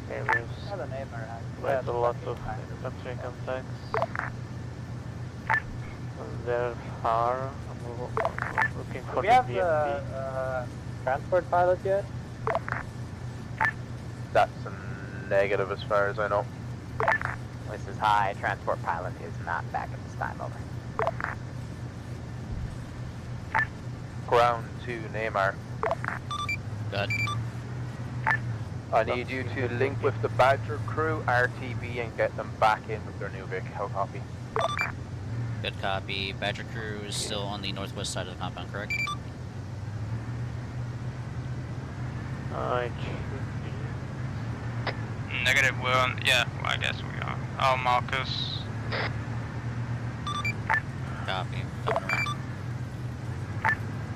Okay, there's a lot of infantry contacts. They're far. I'm looking for the BMP. Transport pilot yet? That's a negative as far as I know. This is high. Transport pilot is not back at this time, over. Ground 2, Neymar. Good. I need you to link with the Badger crew, RTB, and get them back in with their new Vic. How copy? Good copy. Badger crew is still on the northwest side of the compound, correct? It Negative, we're on, yeah, well, I guess we are. Our markers. Copy. Coming around.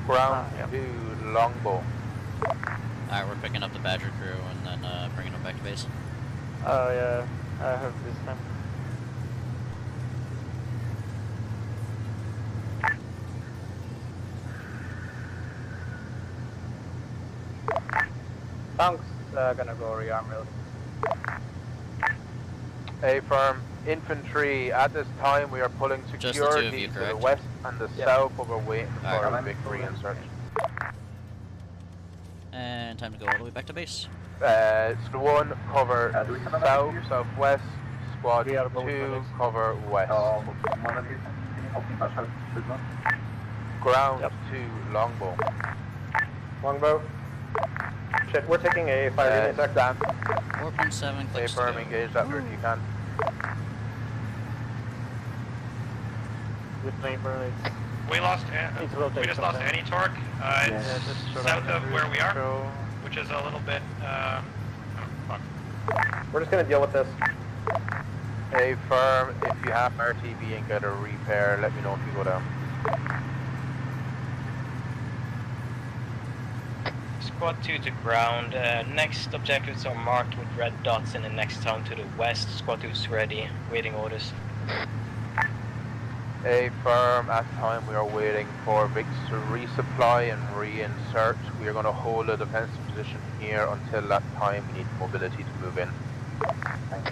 Ground 2, Longbow. Alright, we're picking up the Badger crew and then bringing them back to base. Oh yeah, I heard this time. Punk's gonna go rearm real. A firm infantry. At this time, we are pulling Just the two of security you, to the correct? west and the south, but we're waiting for Alright. a Vic reinsert. And time to go all the way back to base. It's the one cover south, southwest. Squad We are both 2 Phoenix. cover west. Ground 2, Longbow. Longbow. Shit, we're taking a fire unit sec. Stand. 4.7, Stay clicks to firm, go. engage that if you can. With neighbor, We lost, it's rotate we just lost sometimes. any torque. It's just south of where we are, So, which is a little bit, oh, fuck. We're just gonna deal with this. A firm, if you have RTB and get a repair, let me know if you go down. Squad 2 to ground. Next objectives are marked with red dots in the next town to the west. Squad 2 is ready, waiting orders. A firm, at the time we are waiting for Vicks to resupply and reinsert. We are going to hold a defensive position here until that time. We need mobility to move in.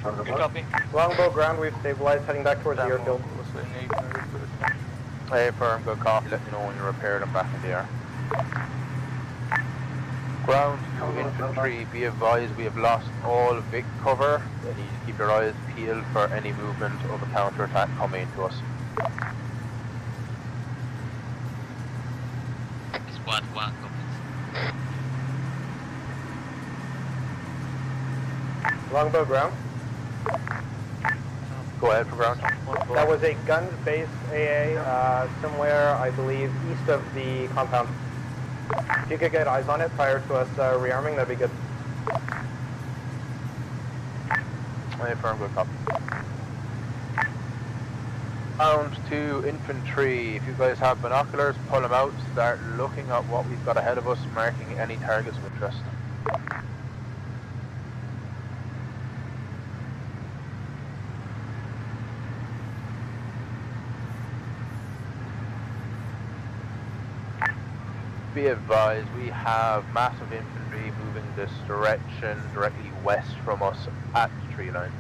Good copy. Longbow ground, we've stabilized, heading back towards the airfield. A firm, good copy. Let me know when you're repaired and back in the air. Ground to infantry, be advised we have lost all Vic cover. You need to keep your eyes peeled for any movement of a counter-attack coming to us. Squad 1 copies. Longbow ground. Go ahead for ground. That was a guns-based AA, somewhere, I believe, east of the compound. If you could get eyes on it prior to us rearming, that'd be good. A firm, good copy. Round to infantry. If you guys have binoculars, pull them out. Start looking at what we've got ahead of us, marking any targets of interest. Be advised, we have massive infantry moving this direction, directly west from us at the tree line.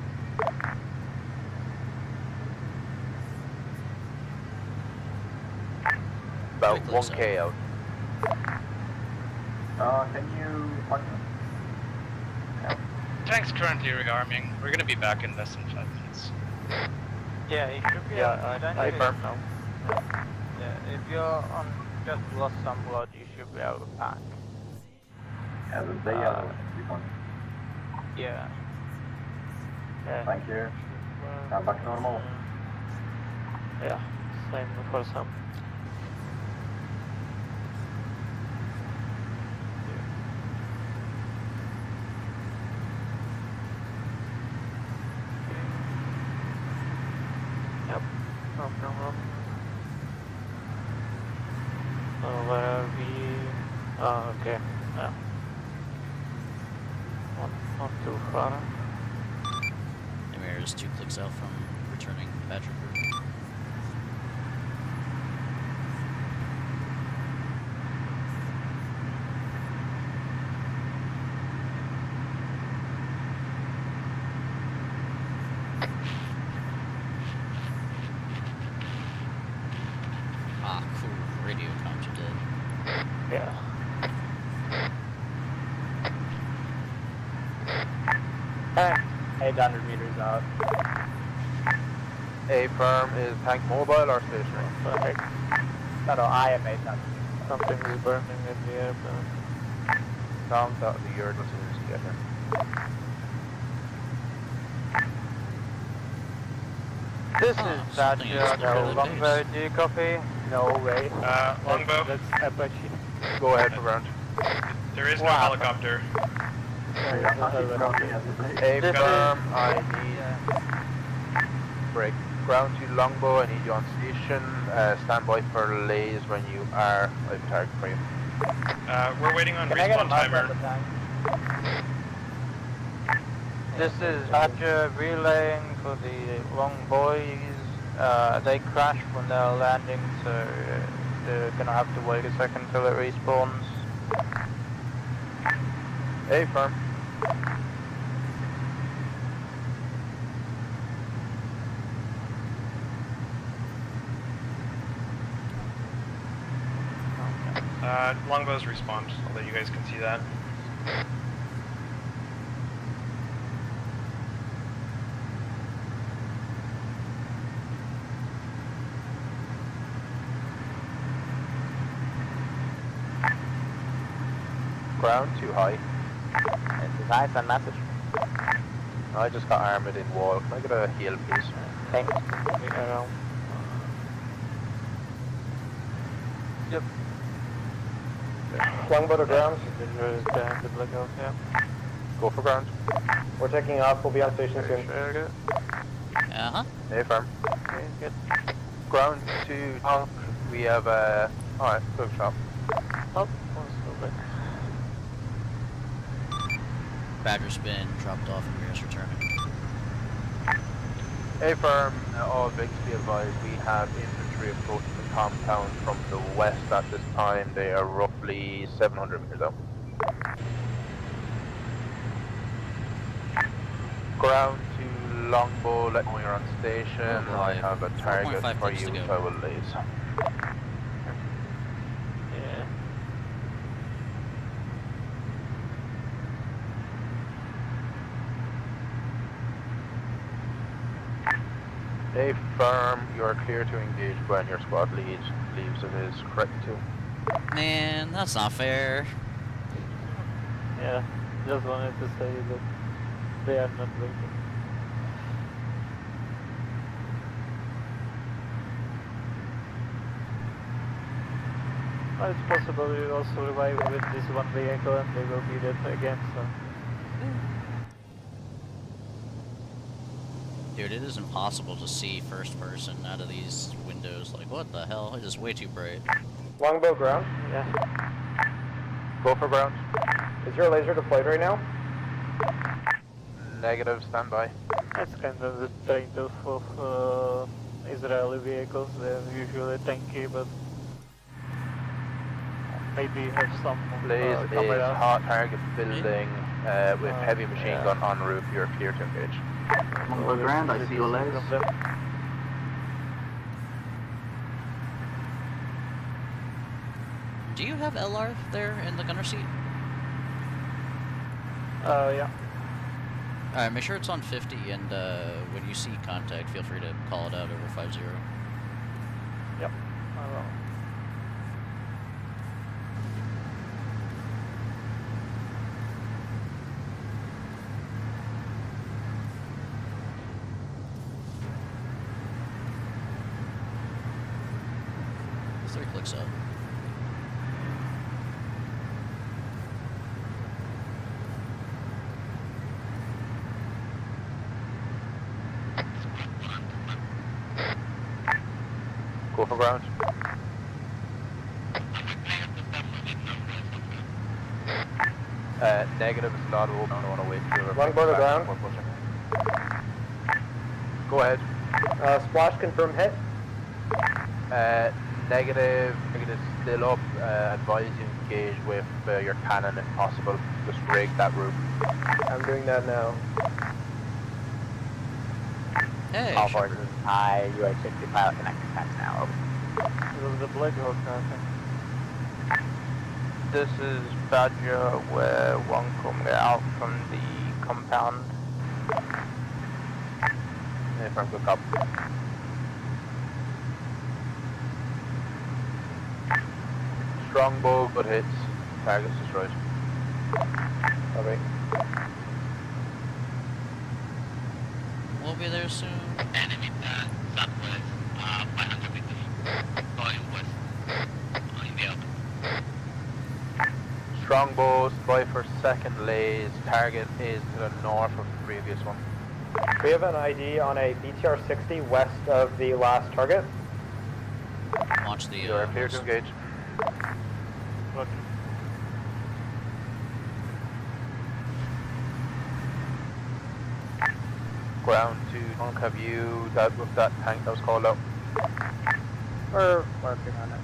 About 1k out. Can you mark them? Tank's currently rearming. We're gonna be back in less than 5 minutes. Yeah, it should be. I firm now. Yeah, if you're on just lost some blood, you should be able to pack. Yeah, they are. Yeah. Thank you. I'm back normal. Yeah, same for some. Yep, no problem. Where are we? Oh, okay. Yeah. Not too far. Emir is 2 clicks out from returning Badger crew. Ah, cool. Radio comms are dead. Yeah. Hey, 800 meters out. A firm, is tank mobile or stationary? Perfect. No, I am 800. Something is burning in the air, but... Sounds out of the yard as soon as you get here. This is Badger, Longbow, do you copy? No way. Longbow? That's Apache. Go ahead for ground. There is no helicopter. A firm, I need break. Ground to Longbow, I need you on station. Stand by for lays when you are. I have a target for you. We're waiting on respawn timer. This is Badger relaying for the long boys. They crashed when they're landing, so they're gonna have to wait a second till it respawns. A firm. Longbow's respawned, although you guys can see that. Ground too high. This is nice and message. I just got armored in wall. Can I get a heal, please? Thanks. Around. Yep. Longbow to ground. Yeah. Go for ground. We're taking off. We'll be on station soon. Uh-huh. A firm. Okay, good. Ground to tank. We have alright, good shot. Oh, Badger's been dropped off and Mirror's returning. A firm, all Vicks be advised, we have infantry infantry approaching the compound from the west at this time. They are roughly 700 meters out. Ground to Longbow, let me know you're on station. Oh, I have a target 4.5 for clicks you to which go. I will lace. Yeah. Stay firm, you are clear to engage when your squad lead leaves. It is correct too. Man, that's not fair. Yeah, just wanted to say that they are not waiting. Well, it's possible we will survive with this one vehicle and they will be dead again, so... Dude, it is impossible to see first person out of these windows. Like, what the hell? It is way too bright. Longbow ground. Yeah. Go for ground. Is your laser deployed right now? Negative, standby. That's kind of the trade-off of Israeli vehicles. They're usually tanky, but maybe have some Blaze is cameras. hot target building with heavy machine gun en route. You're clear to engage. Longbow ground, I see your legs. Do you have LR there in the gunner seat? Yeah. Alright, make sure it's on 50, and when you see contact, feel free to call it out over 50. Yep, I will. Three clicks up. Go for ground. Negative is not open. I don't want to wait for Longbow to ground. Go ahead. Splash confirm hit. Negative. Negative still up. Advise you engage with your cannon if possible. Just rig that room. I'm doing that now. Hey, All forces, high UH-60 pilot connecting tax now. It was the Black Hawk, I think. This is Badger, we're one coming out from the compound. If I'm good cop. Strongbow, good hits. Targets destroyed. Copy. we'll be there soon. Enemy southwest, 500 meters. Going west. In the open. Strongbow, spy for second lays. Target is to the north of the previous one. We have an ID on a BTR-60 west of the last target. Launch the. You are clear to engage. Roger. Ground to don't have you that with that tank that was called out. We're working on it.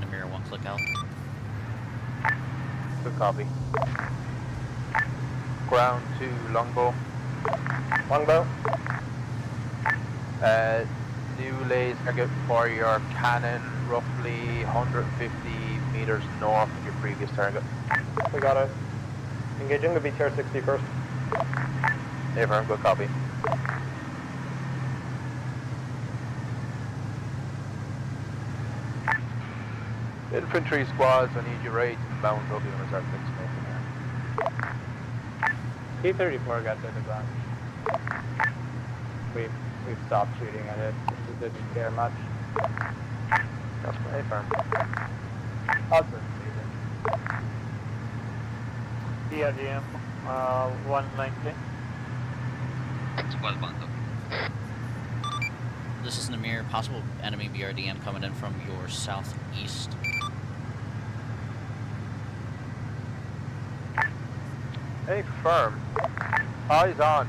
Namir, one click out. Good copy. Ground to Longbow. Longbow. New lays target for your cannon, roughly 150 meters north of your previous target. We got it. Engaging the BTR-60 first. Affirm, good copy. Infantry squads, I need you ready to mount up. You're going to start fixing T-34 got to the ground. We've stopped shooting at it. It didn't care much. That's my firm. I'll just leave it. BRDM, 190. Squad bond up. This is Namir. Possible enemy BRDM coming in from your southeast. Hey, firm. Eyes on.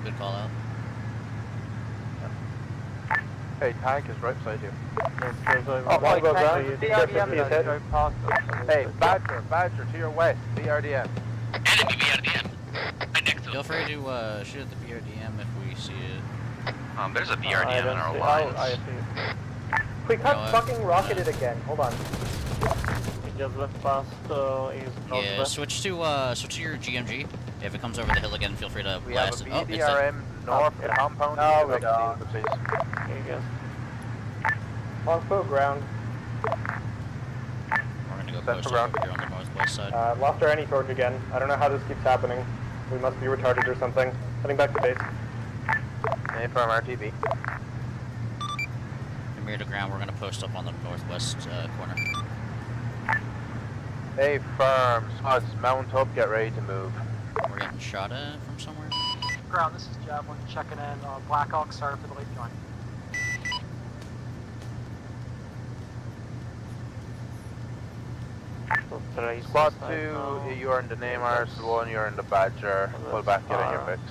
Good call out. Hey, tank is right beside you. Oh, my God, Hey, Badger, to your west, BRDM. Enemy BRDM. Right next to Feel free to shoot at the BRDM if we see it. There's a BRDM in our lines. We can't fucking rocket it again. Hold on. It just went past east Yeah, northwest. switch to your GMG. If it comes over the hill again, feel free to We blast have it. a Oh, it's BDRM north of the compound. No, we Please. don't. Longbow ground. We're gonna go Center post ground. over here on the northwest side. Lost our anti-torch again. I don't know how this keeps happening. We must be retarded or something. Heading back to base. Hey, from RTV. From here to ground, we're gonna post up on the northwest corner. Hey, firm. Squads, mount up, get ready to move. We're getting shot at from somewhere. Ground, this is Javelin checking in. Blackhawk, sorry for the late join. Squad 2, you are in the Neymar, 1, you're in the Badger. Pull back, get in your fix.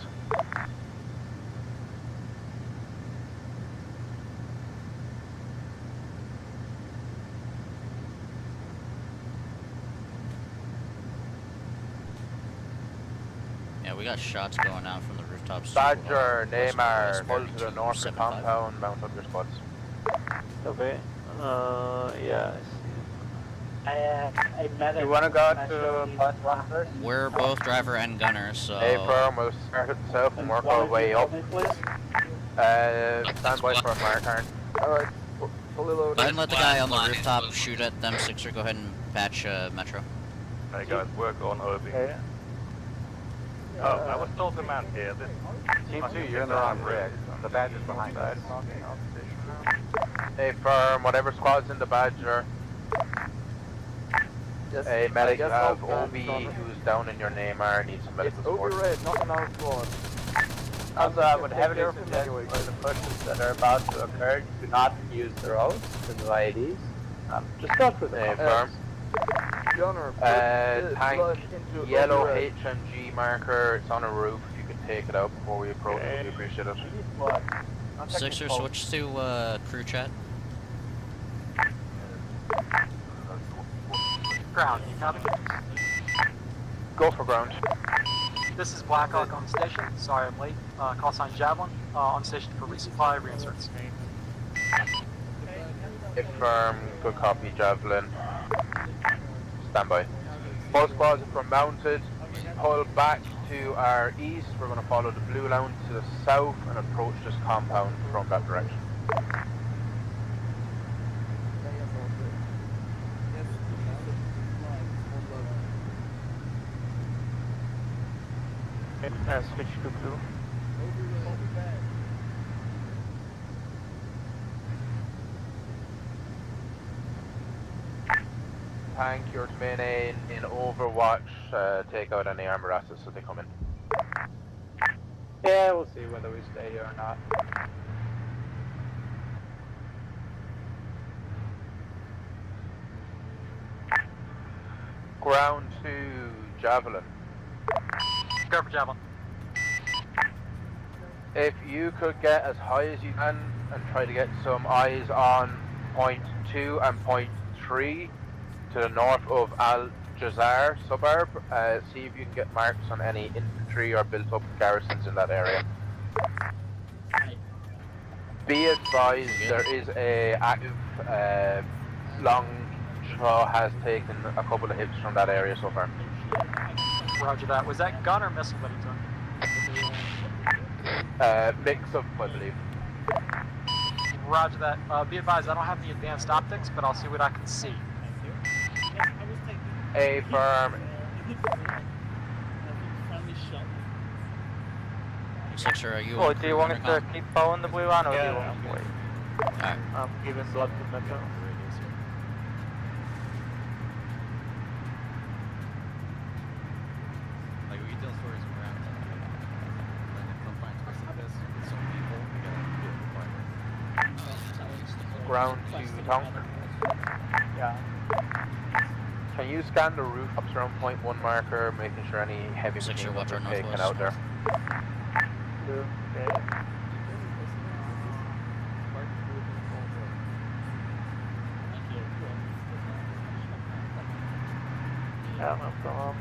Yeah, we got shots going out from the rooftops. Badger, Neymar, pull northwest, to the north of the 75. compound, mount up your squads. Okay. Yeah. I met You want to go to plus one first? We're both driver and gunner, so. Hey, firm, we'll start at the south and work our way up. Stand by for a mark, Aaron. Alright. Fully loaded. Go ahead and let the guy on the rooftop shoot at them. Sixer, go ahead and patch Metro. Hey guys, work on OB. Okay. Oh, I was told to mount here. Team 2, you're in the wrong bridge. The Badger's behind us. Hey, firm, whatever squad's in the Badger. Yes, Hey, medic, you I guess have I'll OB who's down in your Neymar, needs some medical support. red, not an our squad. Also, I would heavily suggest for the pushes that are about to occur, do not use the roads, the IEDs. Just go through the Hey, firm. Tank, yellow HMG marker, it's on a roof. If you could take it out before we approach, we'd appreciate it. Sixer, switch to crew chat. Ground, you copy? Go for ground. This is Blackhawk on station. Sorry I'm late. Call sign Javelin. On station for resupply, reinserts. If firm, good copy, Javelin. Stand by. Both squads are mounted. Pull back to our east. We're going to follow the blue line to the south and approach this compound from that direction. Switch to blue. Tank, you're remaining in Overwatch. Take out any armor assets as they come in. Yeah, we'll see whether we stay here or not. Ground to Javelin. Go for Javelin. If you could get as high as you can and try to get some eyes on point 2 and point 3 to the north of Al Jazar suburb, see if you can get marks on any infantry or built up garrisons in that area. Be advised, there is a active long shot has taken a couple of hits from that area so far. Roger that. Was that gun or missile that he took? Mix of, I believe. Roger that. Be advised, I don't have the advanced optics, but I'll see what I can see. A firm. Sixer, are you? Oh, do you want us to keep following the blue line or do you want us to wait? Alright. I'm giving blood to Metro. Like, we tell stories around when it confines this with some people, we gotta do it Ground to Tonk. Yeah. can you scan the rooftops around point 1 marker, making sure any heavy machine guns are taken out there? Ja, no problem.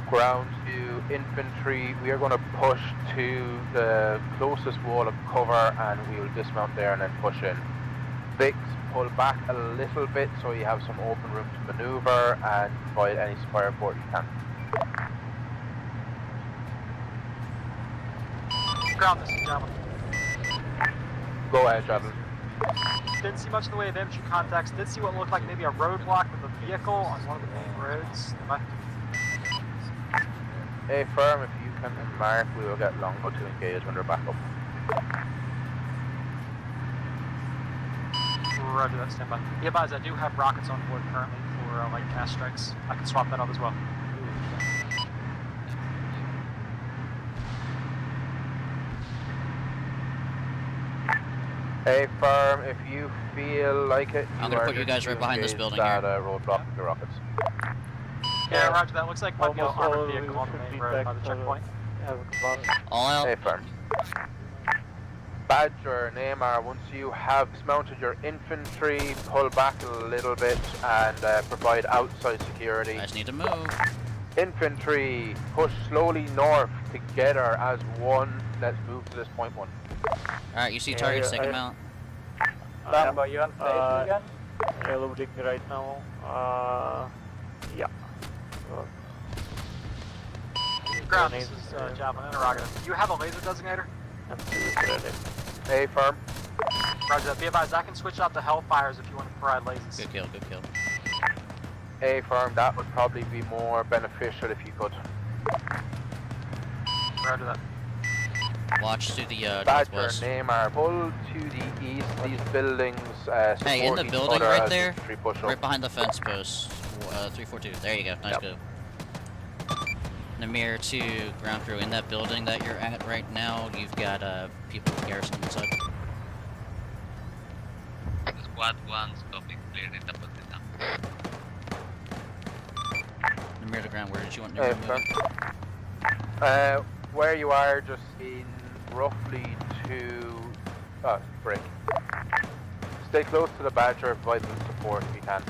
Ground to infantry, we are going to push to the closest wall of cover and we will dismount there and then push in. Vix, pull back a little bit so you have some open room to maneuver and provide any fire support you can. Ground, this is Javelin. Go ahead, Javelin. Didn't see much in the way of infantry contacts. Did see what looked like maybe a roadblock with a vehicle on one of the main roads. Hey, firm, if you can mark, we will get longbow to engage when they're back up. Roger that, stand by. Be advised, I do have rockets on board currently for light cast strikes. I can swap that out as well. Hey, firm, if you feel like it, I'm gonna put you guys right behind this building that, here. Roadblock with the rockets. Yeah, roger that. Looks like might be an armored vehicle on the main road by the checkpoint. All out. Hey, firm. Badger, Neymar, once you have dismounted your infantry, pull back a little bit and provide outside security. You guys need to move. Infantry, push slowly north together as one. Let's move to this point 1. Alright, you see targets, take them out. Lambo, you on station again? Yeah, loading right now. Yeah. Ground, this is Javelin interrogative. Do you have a laser designator? Hey, firm. Roger that. Be advised, I can switch out the Hellfires if you want to provide lasers. Good kill, good kill. Hey, firm, that would probably be more beneficial if you could. Roger that. Watch to the Badger, northwest. Neymar, pull to the east. These buildings Hey, in the each building other right as there, infantry push up. right behind the fence post, 342. There you go, nice go. Namir to ground crew, in that building that you're at right now, you've got people garrison inside. Squad 1, stopping clear in the building now. Namir to ground, where did you want Hey, to move? where you are, just in roughly to... break. Stay close to the Badger, provide them support if you can.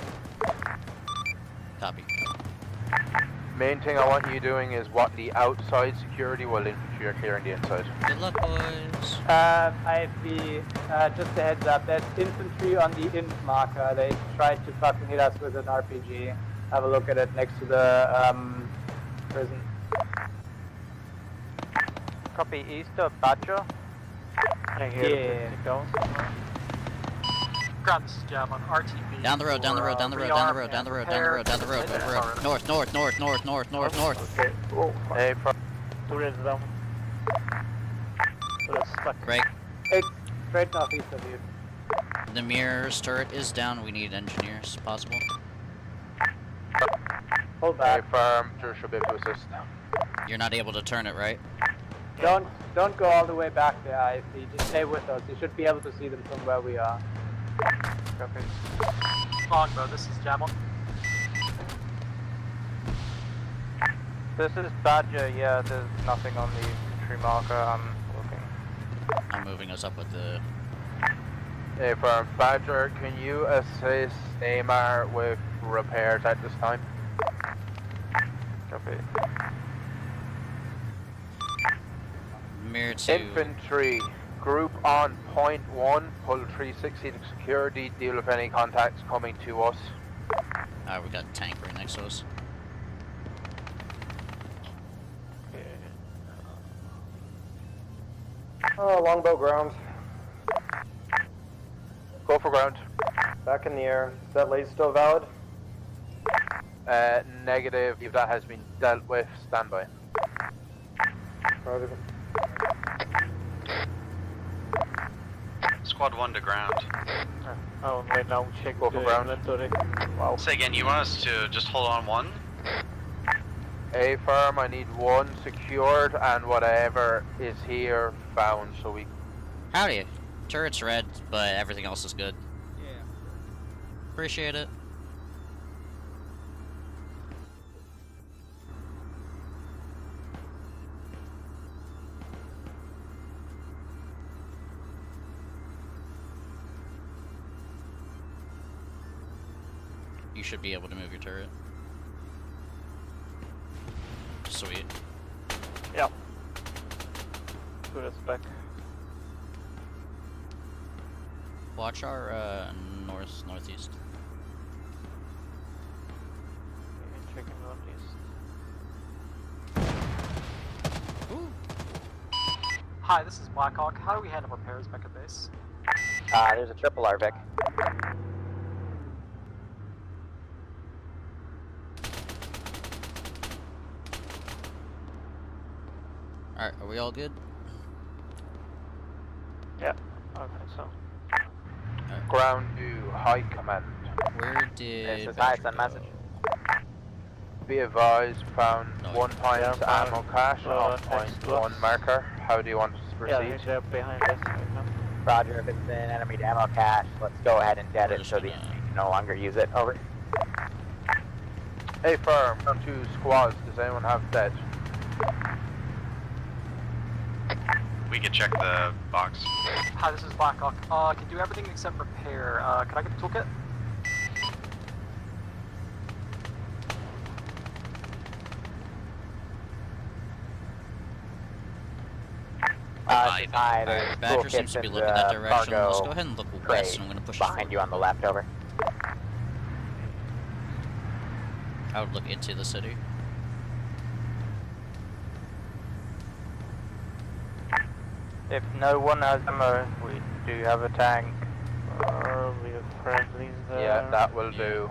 Copy. Main thing I want you doing is what the outside security while infantry are clearing the inside. Good luck, boys. IFB, just a heads up, there's infantry on the inf marker. They tried to fucking hit us with an RPG. Have a look at it next to the prison. Copy east of Badger. I hear Ground, this is Javelin. RTB. Down the road, down the road, down the road, down the road, down the road, down the road, down the road, down the road. North, north, north, north, north, north, north. Okay. Oh, Hey, two is down. So that's stuck. Great. Hey, straight northeast of you. Namir's turret is down. We need engineers, possible. Hold back. Hey, firm, sure should be able to assist. You're not able to turn it, right? Don't go all the way back there, IFB. Just stay with us. You should be able to see them from where we are. Copy. Longbow, this is Javelin. This is Badger, yeah, there's nothing on the infantry marker, I'm looking. I'm moving us up with the... Hey, firm, Badger, can you assist Neymar with repairs at this time? Copy. Mirror to... Infantry, group on point 1, pull 360 to security, deal with any contacts coming to us. Alright, we got a tank right next to us. Oh, longbow ground. Go for ground. Back in the air. Is that laser still valid? Negative. If that has been dealt with, stand by. Roger. Squad 1 to ground. Oh, right now check Go for ground. inventory. Wow. Say again, you want us to just hold on 1? A firm, I need 1 secured and whatever is here found so we... Howdy. Turret's red, but everything else is good. Yeah. Appreciate it. You should be able to move your turret. Sweet. Yep. Good as back. Watch our northeast. Checking northeast. Hi, this is Blackhawk. How do we handle repairs back at base? There's a triple RVIC. Alright, are we all good? Yeah, okay, so. Ground to High Command. Where did... This is high, send message. Be advised, found 1 times ammo cache on .1 marker. How do you want us to proceed? Yeah, they're behind us right now. Roger, if it's an enemy ammo cache, let's go ahead and dead it so the enemy can no longer use it. Over. Hey firm, 2 squads, does anyone have dead? We can check the box. Hi, this is Blackhawk. Can do everything except repair. Can I get the toolkit? Alright, Badger seems to be looking that direction. Let's go ahead and look west, and I'm gonna push behind you on the left. Over. I would look into the city. If no one has ammo, we do have a tank. We have friendlies there. Yeah, that will do.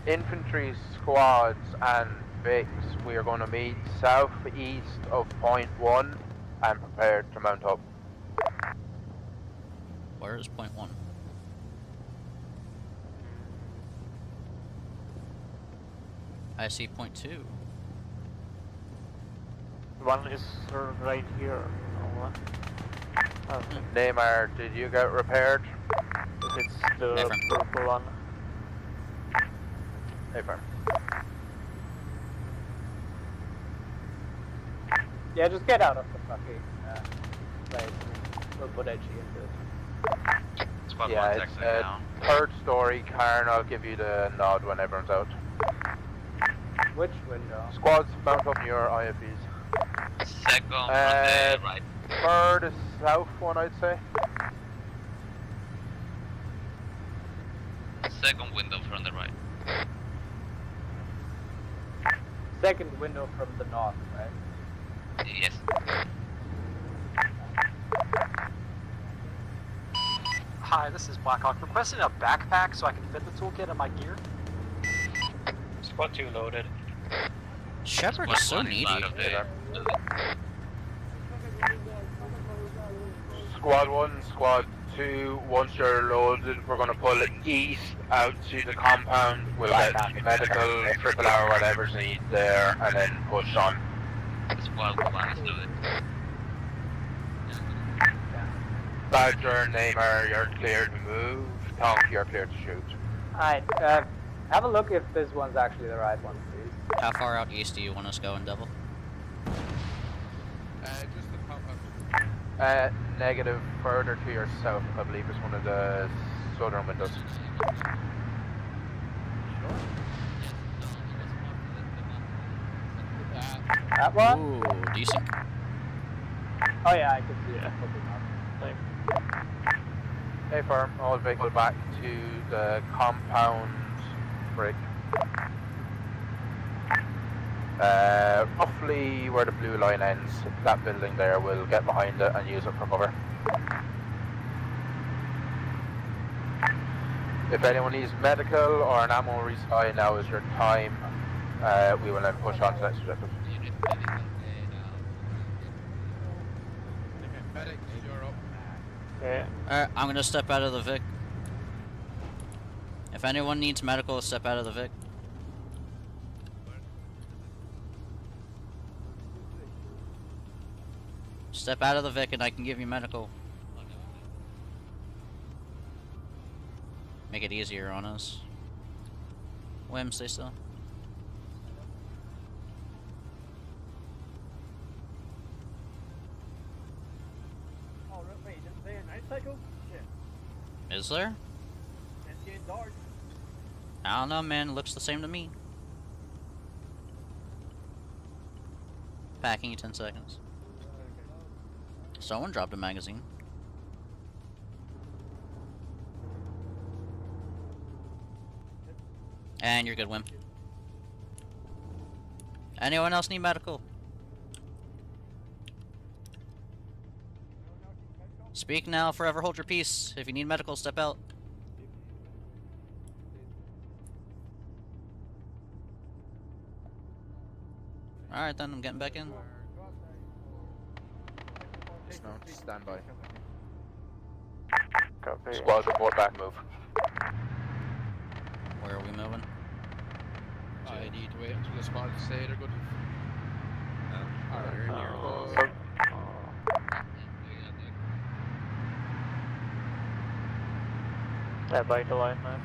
Infantry squads and Vics, we are going to meet southeast of point 1 and prepared to mount up. Where is point 1? I see point 2. One is right here. Neymar, did you get repaired? It's the purple one. Hey, firm. Yeah, just get out of the fucking place. We'll put HE into it. Squad Yeah, 1's it's exiting now. 3rd story, Karen. I'll give you the nod when everyone's out. Which window? Squads, mount up your IFBs. Second from the right. 3rd south one, I'd say. Second window from the right. Second window from the north, right? Yes. Hi, this is Blackhawk. Requesting a backpack so I can fit the toolkit in my gear. Squad 2 loaded. Shepard is so needy. Squad 1, Squad 2, once you're loaded, we're going to pull it east out to the compound. We'll get medical, triple R, whatever's needed there, and then push on. Squad 1 is loaded. Badger, Neymar, you're clear to move. Tonk, you're clear to shoot. Alright, have a look if this one's actually the right one, please. How far out east do you want us going, Devil? Just the compound. Negative, further to your south, I believe is one of the southern windows. That one? Ooh, decent. Oh yeah, I can see it. Hey firm, all vehicle back to the compound break. Roughly where the blue line ends, that building there, we'll get behind it and use it for cover. If anyone needs medical or an ammo resupply, now is your time. We will then push on to the next objective. Okay. Alright, I'm gonna step out of the Vic. If anyone needs medical, step out of the Vic. Step out of the Vic and I can give you medical. Make it easier on us. Wim, stay still. Oh, wait, is there a night cycle? Shit. Is there? It's getting dark. I don't know, man. It looks the same to me. Packing in 10 seconds. Someone dropped a magazine. And you're good, Wim. Anyone else need medical? Speak now, forever hold your peace. If you need medical, step out. Alright then, I'm getting back in. Dismount, stand by. Copy. Squad report back, move. Where are we moving? I need to wait until the squad say they're good. Yeah, by the line, man.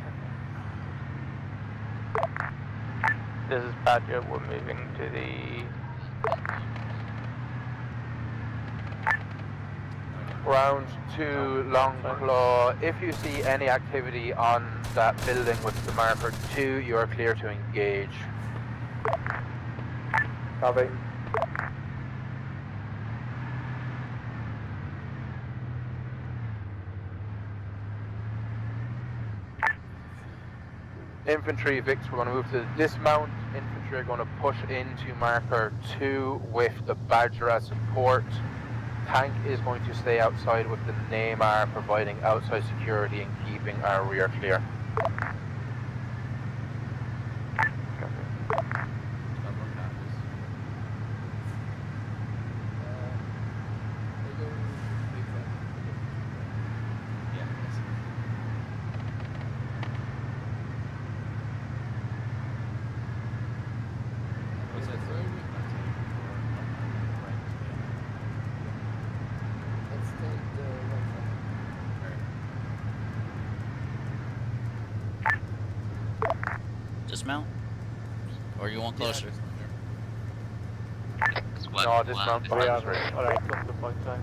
This is Badger, we're moving to the... Round 2, Long Claw. If you see any activity on that building with the marker 2, you are clear to engage. Copy. Infantry, Vicks, we're going to move to the dismount. Infantry are going to push into marker 2 with the Badger as support. Tank is going to stay outside with the Neymar, providing outside security and keeping our rear clear. Dismount? Or you want closer? No, dismount. Alright, come to point time.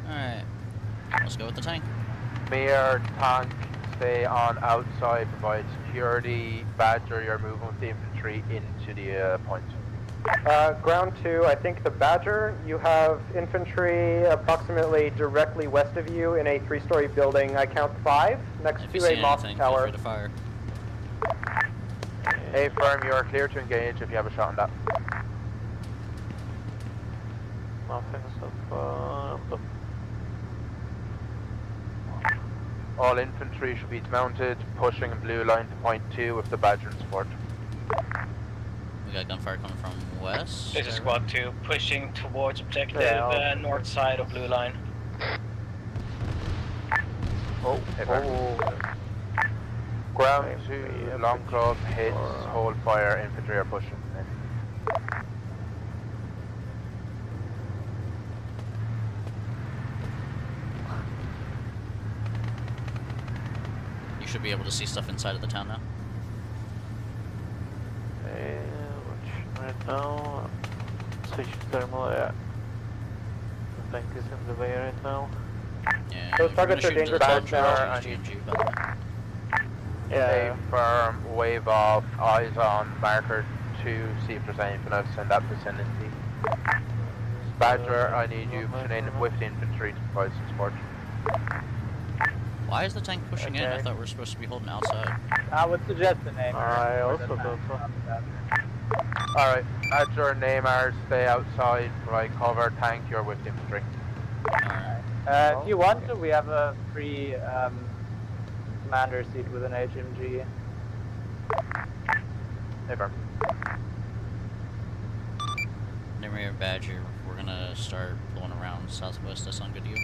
Alright. Let's go with the tank. Mayor, tank, stay on outside, provide security. Badger, you're moving with the infantry into the point. Ground 2, I think the Badger, you have infantry approximately directly west of you in a 3-story building. I count 5, next to a mosque tower. Feel free to fire. Hey, firm, you are clear to engage if you have a shot on that. All infantry should be mounted, pushing in blue line to point 2 with the Badger in support. We got gunfire coming from west. This is squad 2, pushing towards objective north side of blue line. Oh, Ground 2, Long Club hits, hold fire, infantry are pushing in. You should be able to see stuff inside of the town now. Right now, switch thermal, yeah. The tank is in the way right now. Yeah, those targets are dangerous now. GMG, by the way. Yeah. Stay firm, wave off, eyes on, marker 2, see if there's anything else in that vicinity. Badger, I need you pushing in with the infantry to provide some support. Why is the tank pushing in? I thought we were supposed to be holding outside. I would suggest the name. I also thought so. Alright, Badger, Neymar, stay outside, provide cover, tank, you're with the infantry. If you want to, we have a free commander seat with an HMG. Hey, firm. Neymar, Badger, we're gonna start blowing around southwest. That sound good to you?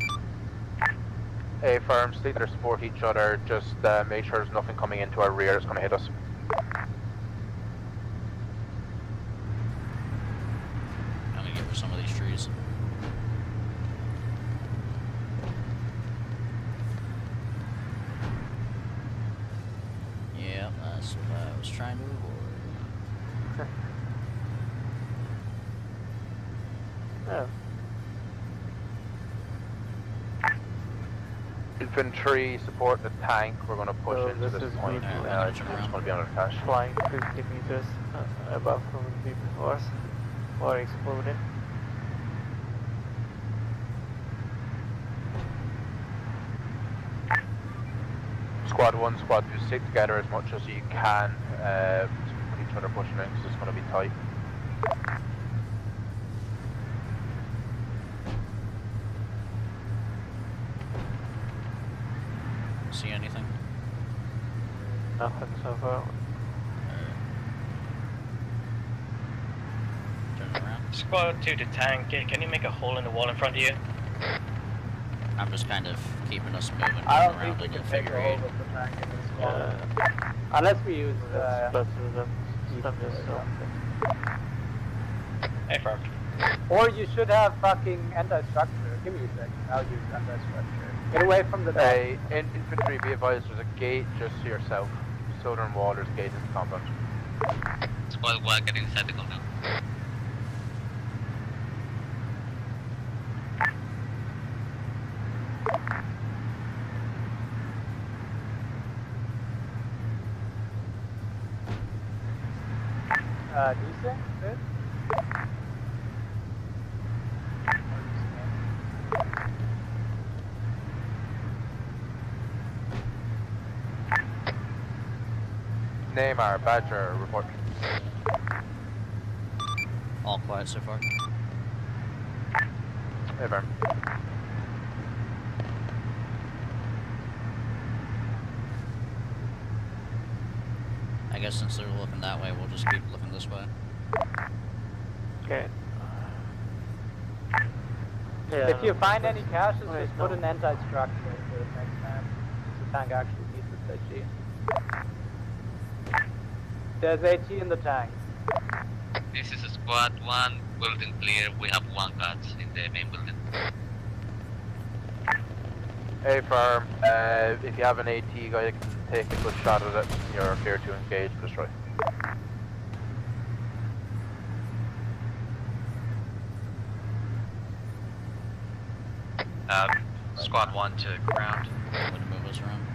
Hey, firm, stay there, support each other, just make sure there's nothing coming into our rear that's going to hit us. I'm gonna get rid of some of these trees. That's what I was trying to avoid. Yeah. Infantry support the tank. We're going to push So into this this is point. good. It's just going to be under cash. Flying 50 meters above from the force or exploding. Squad 1, Squad 2, stick together as much as you can. Put each other pushing in because it's going to be tight. See anything? Nothing so far. Turn around. Squad 2 to tank, can you make a hole in the wall in front of you? I'm just kind of keeping us moving I don't around think we in the can take figure a eight. hold of the tank in this squad. Unless we use Affirmed. Or you should have fucking anti-structure. Give me a second, I'll use anti-structure. Get away from the Hey, infantry, be advised, there's a gate just to your south. Southern wall, there's a gate in the compound. Squad 1 get inside the compound. Decent? Good? Neymar, Badger, report. All quiet so far. Ever. I guess since they're looking that way, we'll just keep looking this way. Okay. If you find any caches, just put an anti-structure into it next time. The tank actually needs this AT. There's AT in the tank. This is Squad 1, building clear. We have one cut in the main building. Hey firm, if you have an AT guy, you can take a good shot at it. You're clear to engage, destroy. Squad 1 to ground. I'm gonna move us around.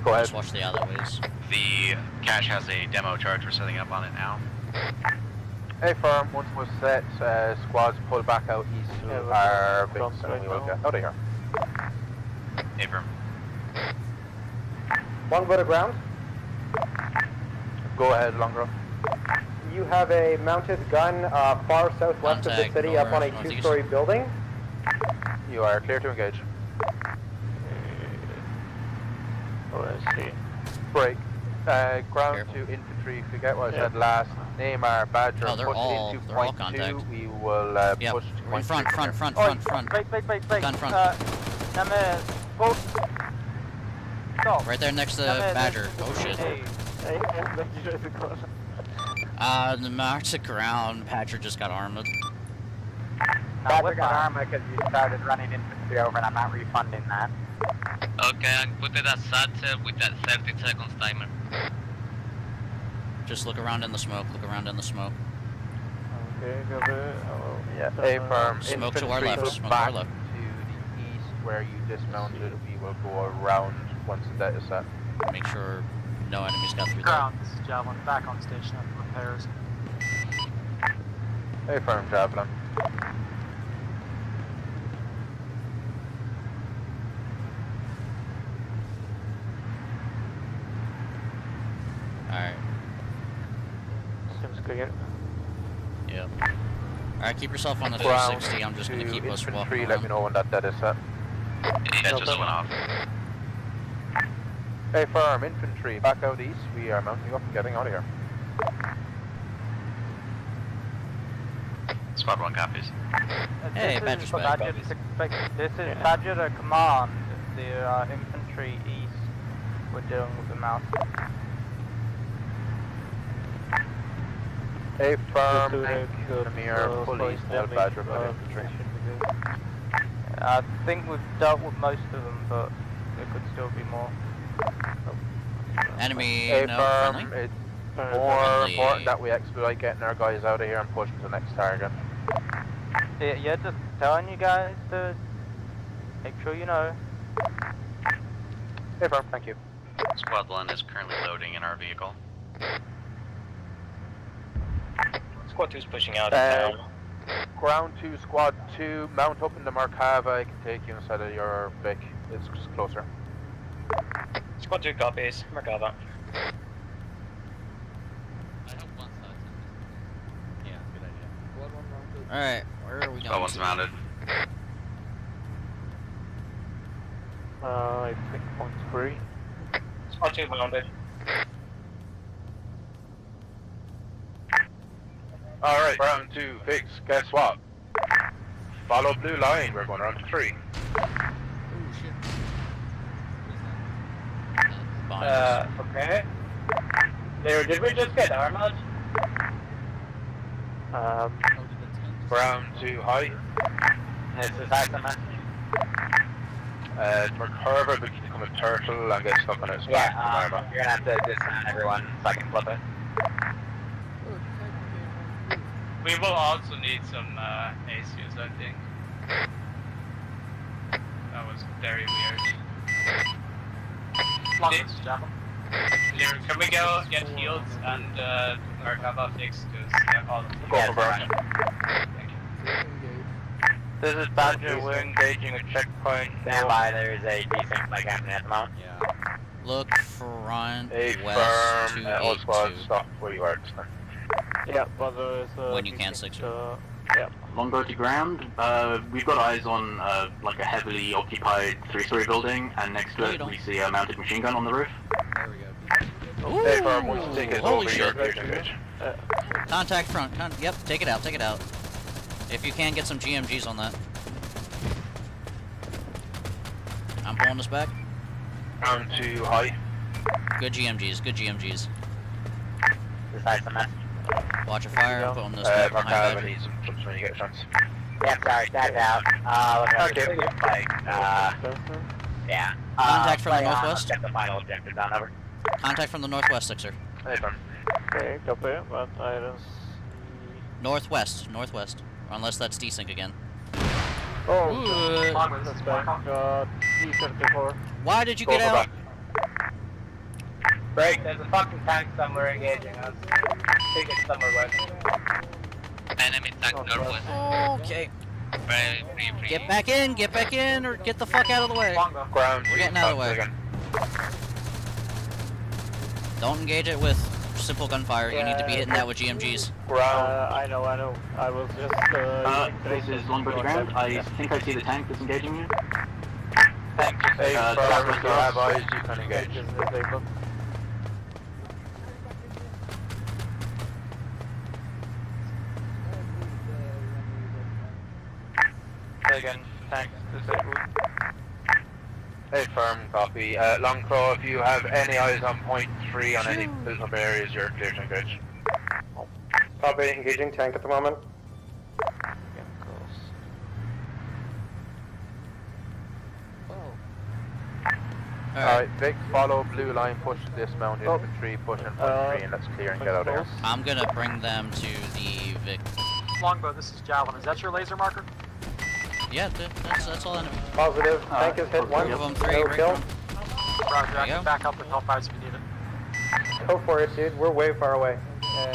Go ahead. Just watch the alleyways. The cache has a demo charge. We're setting up on it now. Hey firm, once we're set, squads pull back out east to our base and we will get out of here. Hey firm. Longbow to ground. Go ahead, Longbow. You have a mounted gun far southwest of the Contact city up on a northeast. two-story building. You are clear to engage. Oh, I see. Break. Ground to infantry, forget what I said last. Neymar, Badger, Oh, they're push all- into they're all point contact. 2. We will Yep. push to We're in point front, 2 front, from front, front. Break. Gun front. Right there next to Badger. Oh shit. The march to ground. Badger just got armored. Badger got armor because you started running infantry over and I'm not refunding that. Okay, I put it aside with that 30 seconds timer. Just look around in the smoke. Look around in the smoke. Okay, got it. Oh, yeah. Hey firm, Smoke to our infantry left. move Smoke to back our left. to the east where you dismounted. We will go around once the debt is set. Make sure no enemies got through Ground, this is Javelin, back on station at repairs. Hey firm, Javelin. Alright. Seems good. Yep. Alright, keep yourself on the Ground 360. I'm just gonna to keep us infantry, walking let around. me know when that debt is set. It just went off. Hey firm, infantry, back out east. We are mounting up and getting out of here. Squad 1 copies. Hey, Badger's back. This is Badger to command. The infantry east. We're dealing with the mouse. Hey firm, Premier, police, nail Badger about infantry. I think we've dealt with most of them, but there could still be more. Enemy, Hey, no, firm, friendly. it's more Friendly. important that we expedite getting our guys out of here and pushing to the next target. Yeah, just telling you guys to make sure you know. Hey, firm, thank you. Squad 1 is currently loading in our vehicle. Squad 2's pushing out of town. Ground 2, Squad 2, mount up in the Merkava. I can take you inside of your Vic. It's just closer. Squad 2 copies. Merkava. Yeah, good idea. Alright, where are we Squad going 1's to? mounted. I think 0.3. Squad 2 mounted. Alright, round 2, Vix, guess what? Follow blue line, we're going round to 3. Okay. Liru, did we just get armored? Ground 2, high. This is Hackerman. Merkava will become a turtle and get stuck on its back. You're gonna have to dismount everyone so I can flip it. We will also need some ACUs, I think. That was very weird. Here, can we go get healed and Merkava fixed? Because all Go for burn. This is Badger, we're engaging a checkpoint. Stand by, there's a decent like happening at the moment. Look front, Hey, west, firm, all squads, 282. stop where you are just now. Yeah, but there is When you can, Sixer. yeah. Longbow to ground. We've got eyes on like a heavily occupied 3-story building, and next to it we see a mounted machine gun on the roof. Hey, firm, once you take it Holy over, you're shit. clear to engage. Contact front. Yep, take it out, take it out. If you can, get some GMGs on that. I'm pulling this back. Round 2, high. Good GMGs, good GMGs. Besides the mess. Watch your fire, I'm pulling this back behind Merkava Badger. needs some trips when you get a chance. Yeah, sorry, stand out. Okay. Yeah. Contact from the play on, northwest. Let's get the final objective done, over. Contact from the northwest, Sixer. Hey, firm. Okay, copy, but I don't see... Northwest, northwest. Unless that's desync again. Oh, that's back. D-34. Why did you get out? Break, there's a fucking tank somewhere engaging us. I think it's somewhere west. Enemy tank northwest. Okay. Free. Get back in, or get the fuck out of the way. Ground 2, We're getting out of the way. again. Don't engage it with simple gunfire. You need to be hitting that with GMGs. Ground. I know. I was just... This is Longbow to ground. I think I see the tank that's engaging you. Thank you. Hey, firm, if you have eyes, you can engage. Again, tanks disabled. Hey, firm, copy. Longclaw, if you have any eyes on point 3 on any built up areas, you're clear to engage. Copy, engaging tank at the moment. Alright, Vic, follow blue line, push to dismount infantry, push in front 3, and let's clear and get out of here. I'm gonna bring them to the Vic. Longbow, this is Javelin. Is that your laser marker? Yeah, that's all I know. Positive, tank is hit once, Give them 3, no break kill. them. Roger, I There you can go. back up with Hellfires if you need it. Go for it, dude. We're way far away.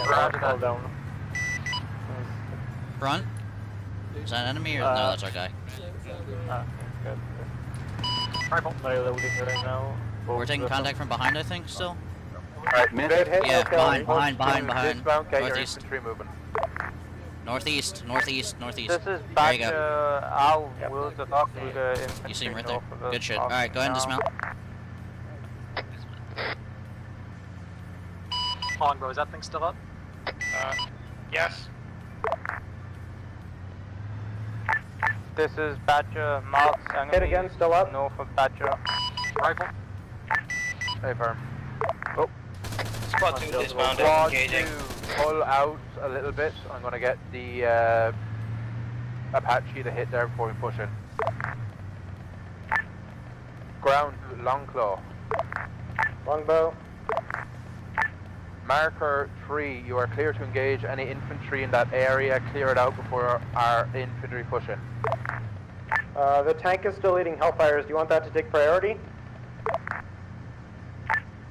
Roger that. Down. Front? Is that an enemy or no? That's our guy. Good. Rifle. Loading right now. We're taking contact from behind, I think, still. Alright, Good hit, Yeah, no kill. behind. Dismount, get your Northeast. infantry moving. Northeast. This is There you go. Badger. I will talk to the infantry. You see him right there. north of us Good shit. off Alright, go ahead and now. dismount. Longbow, is that thing still up? Yes. This is Badger. Marks enemy. Hit again, still up. North of Badger. Rifle. Hey, firm. Squad 2 dismounted, Squad engaging. 2, pull out a little bit. I'm gonna get the Apache to hit there before we push in. Ground, Longclaw. Longbow. Marker 3, you are clear to engage any infantry in that area. Clear it out before our infantry push in. The tank is still leading Hellfires. Do you want that to take priority?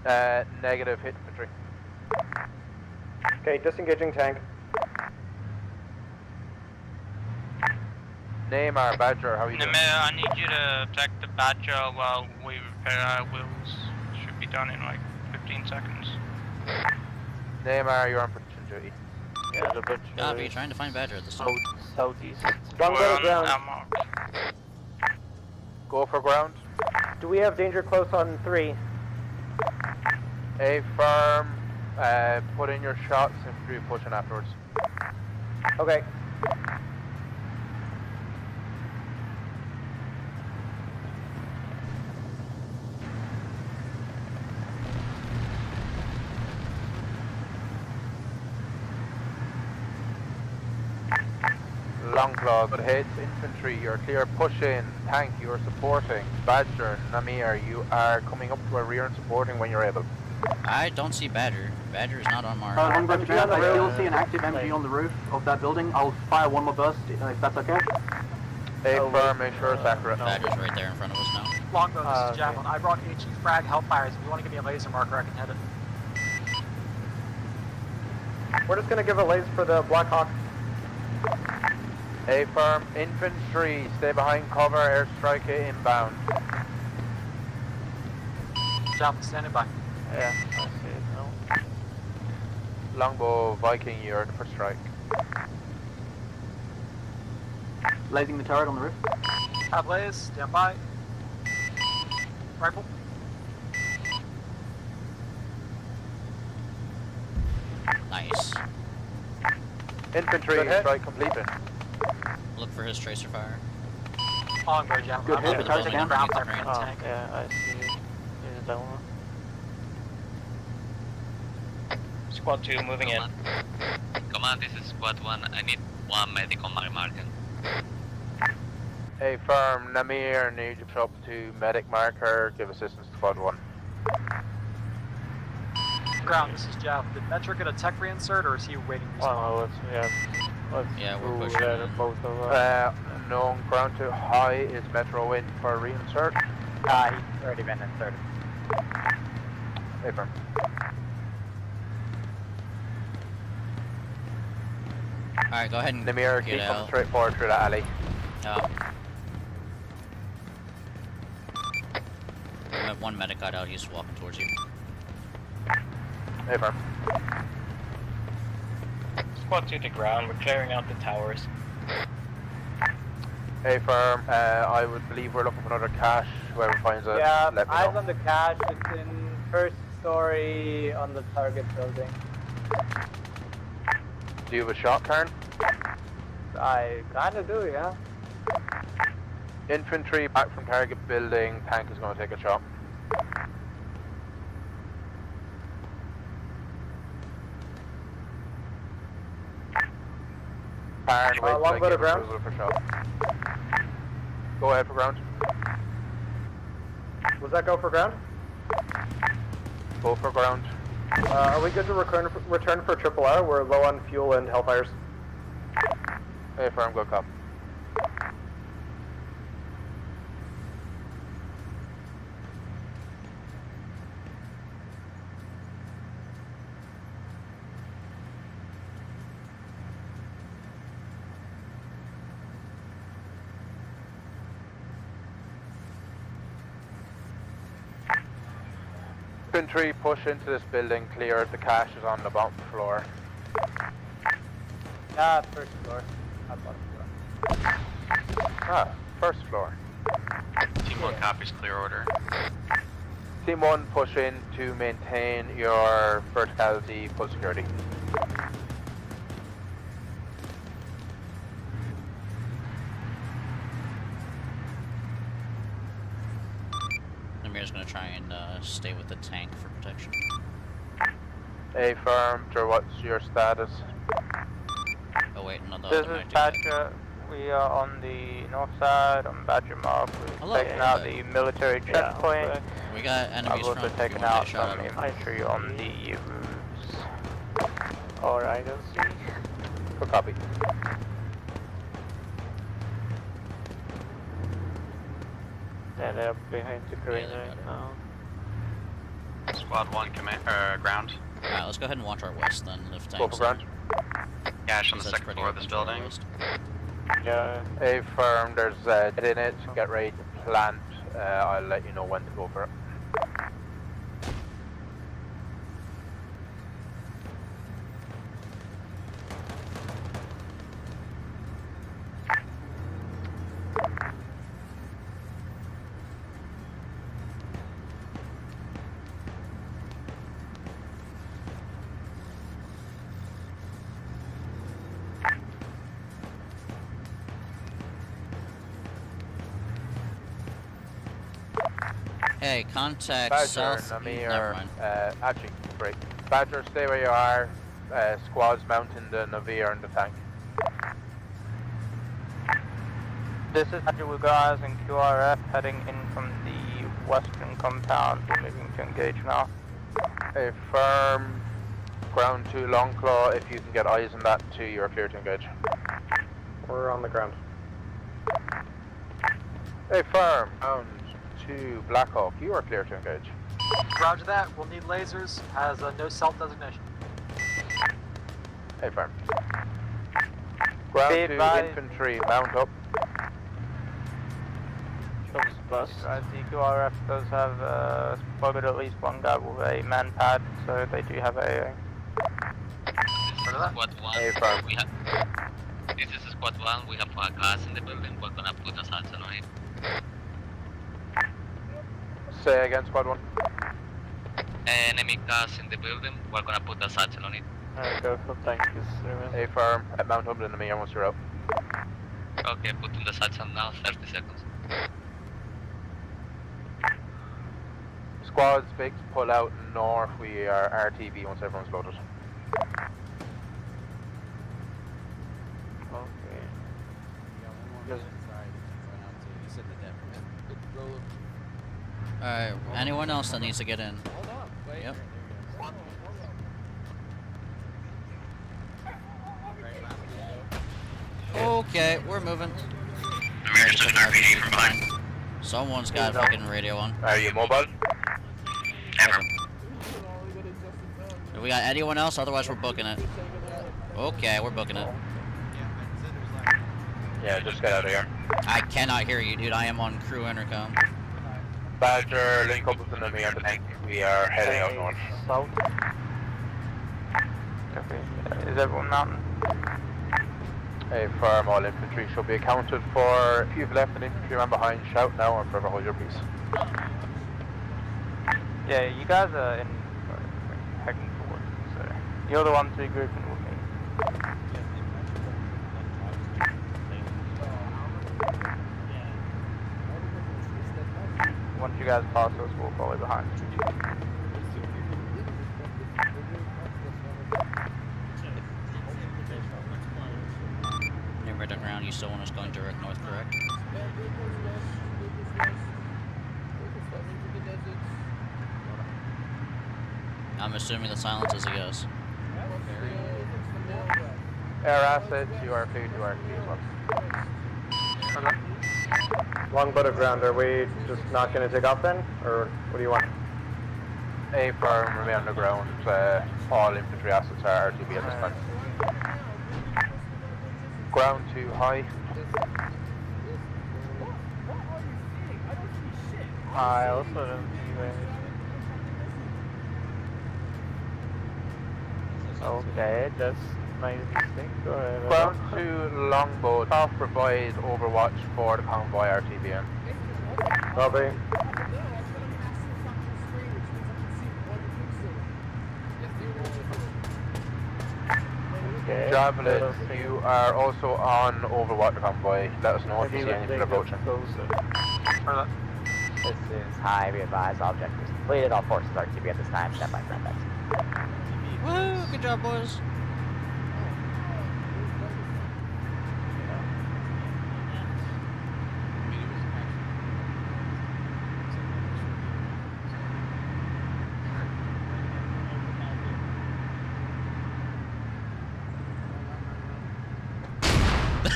Negative, hit infantry. Okay, disengaging tank. Name our Badger, how are you doing? I need you to attack the Badger while we repair our wheels. Should be done in like 15 seconds. Neymar, you're on protection duty. Yeah, the butcher. Copy, trying to find Badger at the start. Southeast. Longbow to ground. Go for ground. Do we have danger close on 3? A firm, put in your shots and do pushing afterwards. Okay. Longclaw, but hits infantry, you're clear, push in, tank, you're supporting, Badger, Namir, you are coming up to our rear and supporting when you're able. I don't see Badger. Badger is not on mark. Longbow to ground, I still see an active MG on the roof of that building. I'll fire one more burst if that's okay. A firm, make sure it's accurate. Badger's right there in front of us now. Longbow, this is Javelin. I brought HE frag Hellfires. If you want to give me a laser marker, I can head it. We're just going to give a laser for the Blackhawk. A firm, infantry, stay behind cover, airstrike inbound. Javelin, standing by. Yeah, I see it now. Longbow, Viking, you're for strike. Blazing the turret on the roof. Ablaze, stand by. Rifle. Nice. Infantry, strike completed. Look for his tracer fire. Longbow, Javelin. Good I'm hit, gonna the target's building down. ground there for the Oh, tank. yeah, I see it. He's down. Squad 2 moving in. Command, this is Squad 1. I need one medic on my margin. A firm, Namir, need you up to medic marker, give assistance to Squad 1. Ground, this is Javelin. Did Metric get a tech reinsert, or is he waiting respawn? Yeah, we're pushing in. Both of us. No, ground to high is Metro in for reinsert. He's already been inserted. A firm. Alright, go ahead and Namir, keep get coming out. straight forward through the alley. One medic got out, he's walking towards you. A firm. Squad 2 to ground, we're clearing out the towers. A firm, I would believe we're looking for another cache. Whoever finds it, Yeah, let me eyes know. on the cache. It's in first story on the target building. Do you have a shot, Karen? I kinda do, yeah. Infantry back from target building, tank is going to take a shot. Karen, wait till I longbow to give ground. approval for shot. Go ahead for ground. Was that go for ground? Go for ground. Are we good to return for Triple R? We're low on fuel and Hellfires. Hey, firm, go cop. Infantry push into this building, clear. The cache is on the bottom floor. Yeah, first floor. Not bottom floor. Ah, first floor. Team 1 copies, clear order. Team 1 push in to maintain your verticality, full security. Namir's gonna try and stay with the tank for protection. A firm, what's your status? Oh wait, no, the This other is might do Badger. We are on the north side on Badger Mark. We've taken out the military checkpoint. We got enemies I've also from. taken out some infantry on the Alright, I'll see. Good copy. Yeah, they're behind the crane right now. Squad 1 ground. Alright, let's go ahead and watch our west then, if Go tanks for ground. Cash on the That's second pretty floor of this open to our building. west. Yeah. A firm, there's dead in it. Get ready to plant. I'll let you know when to go for it. Hey, contact Badger, south. Namir, Never mind. actually, great. Badger, stay where you are. Squads mounting the Navir and the tank. This is Badger with guys in QRF heading in from the western compound. We're moving to engage now. A firm, ground 2 Longclaw. If you can get eyes on that too, you're clear to engage. We're on the ground. A firm, ground 2 Blackhawk. You are clear to engage. Roger that. We'll need lasers. Has no self-designation. A firm. Ground 2 infantry, mount up. Plus, DQRF does have spotted at least one guy with a man pad, so they do have a. Squad 1, firm. we have. This is Squad 1, we have cars in the building, we're gonna put a satchel on it. Say again, Squad 1. Enemy cars in the building, we're gonna put a satchel on it. Go for tank is A firm, mount up the enemy once you're out. Okay, putting the satchel now, 30 seconds. Squads, big pull out north. We are RTB once everyone's loaded. Okay. Alright, anyone else that needs to get in? Yep. Okay, we're moving. Ramirez took an RPG from behind. Someone's got fucking radio on. Are you mobile? Ever. Do we got anyone else? Otherwise, we're booking it. Okay, we're booking it. Yeah, just get out of here. I cannot hear you, dude. I am on crew intercom. Badger, link up with the enemy on the tank. We are heading out north. South. Okay. Is everyone mounted? A firm, all infantry should be accounted for. If you've left an infantryman behind, shout now or forever hold your peace. Yeah, you guys are in heading forward, so you're the ones regrouping with me. Once you guys pass us, we'll follow behind. Near the ground, you still want us going direct north, correct? I'm assuming the silence is a yes. Air assets, you are clear to RT as well. Long boat of ground, are we just not going to take off then? Or what do you want? A firm, remain on the ground. All infantry assets are RTB at this time. Ground 2 high. I also don't see anything. Okay, that's my mistake. Go ahead. Ground 2 longboat. Provide overwatch for the convoy RTBN. Copy. Okay. Javelin, you are also on overwatch the convoy. Let us know if you see anything approaching. This is high, be advised, object is completed, all forces are to be at this time, stand by for impact. Woo! Good job, boys.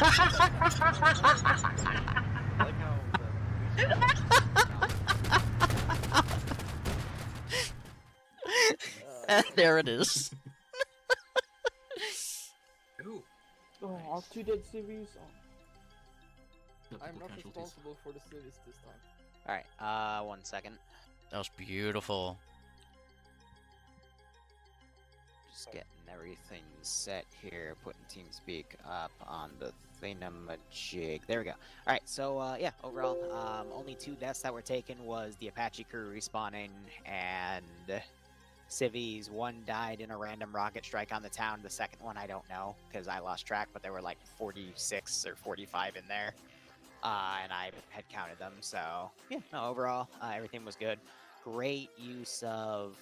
like how There it is. Ooh. Oh, all 2 dead civvies. I'm not responsible for the cities this time. Alright, 1 second. That was beautiful. Just getting everything set here, putting TeamSpeak up on the thingamajig. There we go. Alright, so yeah, overall, only 2 deaths that were taken was the Apache crew respawning and civvies. 1 died in a random rocket strike on the town. The second one I don't know, because I lost track, but there were like 46 or 45 in there. And I had counted them, so yeah, no, overall, everything was good. Great use of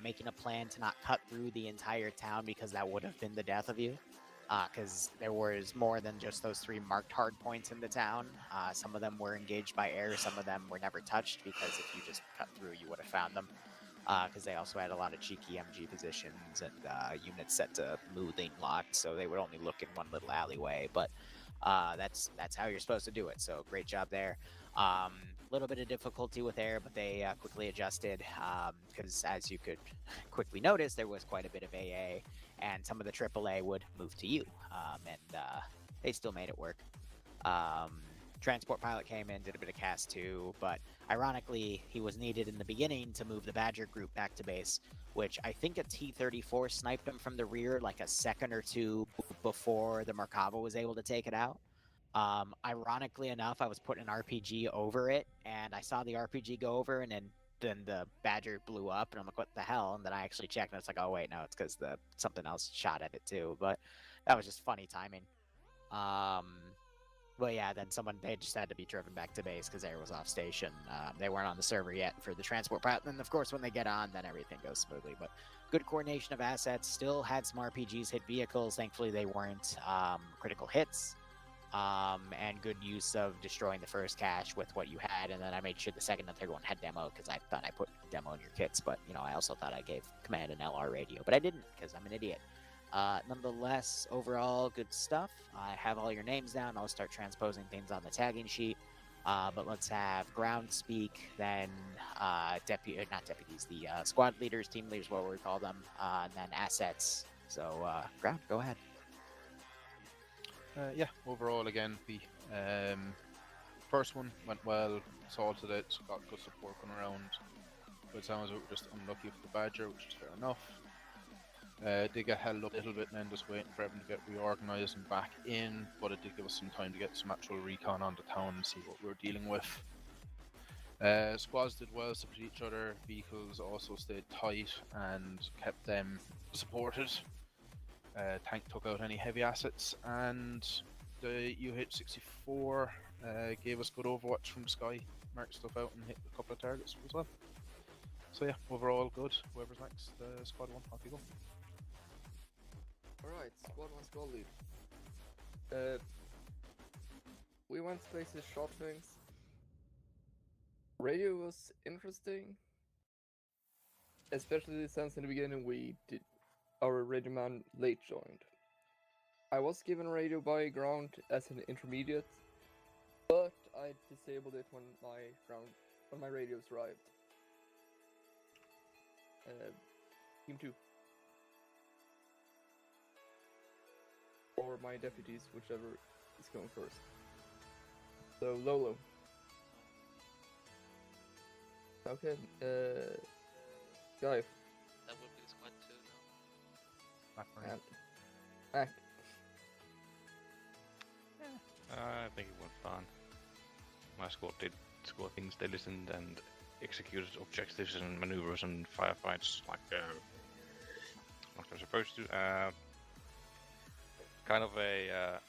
making a plan to not cut through the entire town, because that would have been the death of you. Because there was more than just those 3 marked hard points in the town. Some of them were engaged by air, some of them were never touched, because if you just cut through, you would have found them. Because they also had a lot of cheeky MG positions and units set to moving locked, so they would only look in one little alleyway. But that's how you're supposed to do it. So great job there. Little bit of difficulty with air, but they quickly adjusted, because as you could quickly notice, there was quite a bit of AA, and some of the AAA would move to you, and they still made it work. Transport pilot came in, did a bit of cast too, but ironically, he was needed in the beginning to move the Badger group back to base, which I think a T-34 sniped him from the rear like a second or 2 before the Merkava was able to take it out. Ironically enough, I was putting an RPG over it, and I saw the RPG go over, and then the Badger blew up, and I'm like, what the hell? And then I actually checked, and it's like, oh wait, no, it's because something else shot at it too. But that was just funny timing. But yeah, then they just had to be driven back to base because air was off station. They weren't on the server yet for the transport pilot. And of course, when they get on, then everything goes smoothly. But good coordination of assets. Still had some RPGs hit vehicles. Thankfully, they weren't critical hits. And good use of destroying the first cache with what you had. And then I made sure the second and third one had demo, because I thought I put demo in your kits. But, you know, I also thought I gave command an LR radio. But I didn't, because I'm an idiot. Nonetheless, overall, good stuff. I have all your names down. I'll start transposing things on the tagging sheet. But let's have ground speak, then not deputies, the squad leaders, team leaders, what we call them, and then assets. So, ground, go ahead. Yeah, overall, again, the first one went well, salted it, got good support going around. But it sounds like we were just unlucky with the Badger, which is fair enough. Did get held up a little bit and then just waiting for everything to get reorganised and back in, but it did give us some time to get some actual recon on the town and see what we were dealing with. Squads did well, supported each other, vehicles also stayed tight and kept them supported. Tank took out any heavy assets, and the UH-64 gave us good overwatch from the sky, marked stuff out and hit a couple of targets as well. So yeah, overall good. Whoever's next, squad 1, off you go. Alright, squad 1, squad lead. We went places, shot things. Radio was interesting, especially since in the beginning our radio man late joined. I was given radio by ground as an intermediate, but I disabled it when my radios arrived. Team 2. Or my deputies, whichever is going first. So, Lolo. Okay, Guy. That would be squad 2 now. And Act. I think it went fine. My squad did things, they listened and executed objectives and maneuvers and firefights like they're supposed to. Kind of a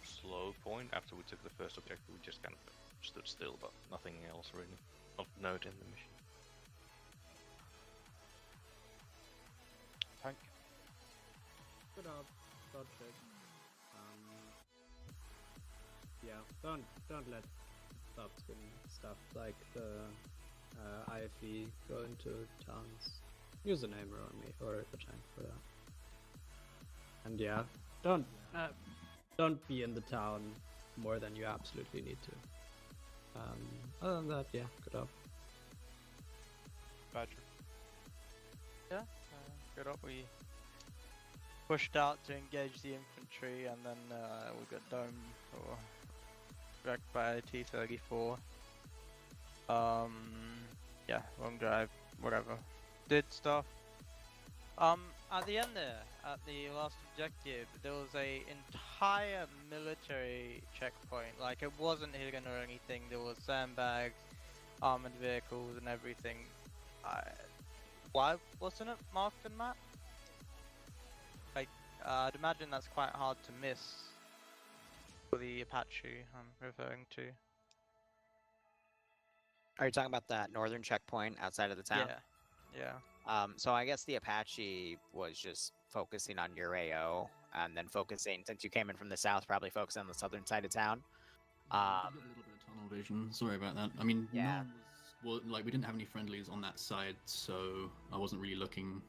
slow point after we took the first objective, we just kind of stood still, but nothing else really of note in the mission. Tank. Good up, dodge it. Yeah, don't let stops and stuff like the IFE go into towns. Use the name around me or the tank for that. And yeah, don't don't be in the town more than you absolutely need to. Other than that, yeah, good up. Badger. Yeah, good up. We pushed out to engage the infantry, and then we got domed or wrecked by a T-34. Yeah, long drive, whatever. Did stuff. At the end there, at the last objective, there was a entire military checkpoint. Like, it wasn't hidden or anything. There was sandbags, armored vehicles, and everything. Why wasn't it marked in map? Like, I'd imagine that's quite hard to miss for the Apache I'm referring to. Are you talking about that northern checkpoint outside of the town? Yeah. So I guess the Apache was just focusing on your AO, and then focusing, since you came in from the south, probably focus on the southern side of town. We did a little bit of tunnel vision. Sorry about that. I mean, no one was, well, like, we didn't have any friendlies on that side, so I wasn't really looking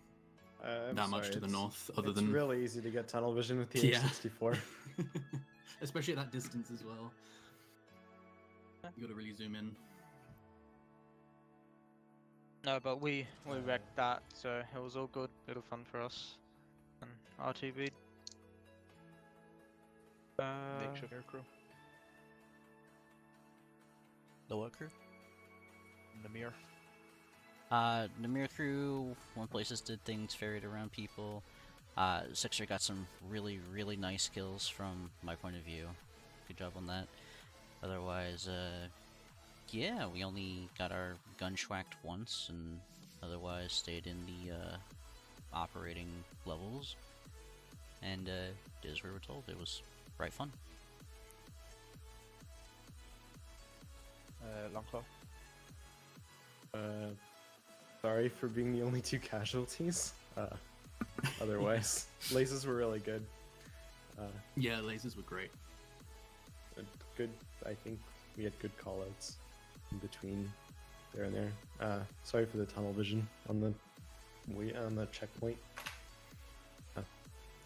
that much to the north. Other than it's really easy to get tunnel vision with the H64, especially at that distance as well. You got to really zoom in. No, but we wrecked that, so it was all good. Little fun for us. And RTB. Makeshift air crew. The what crew? Namir. Namir crew went places, did things, ferried around people. Sixer got some really, really nice kills from my point of view. Good job on that. Otherwise, yeah, we only got our gun schwacked once, and otherwise stayed in the operating levels. And did as we were told. It was right fun. Longclaw. Sorry for being the only 2 casualties. Otherwise, lasers were really good. Yeah, lasers were great. Good. I think we had good callouts in between there and there. Sorry for the tunnel vision on the checkpoint.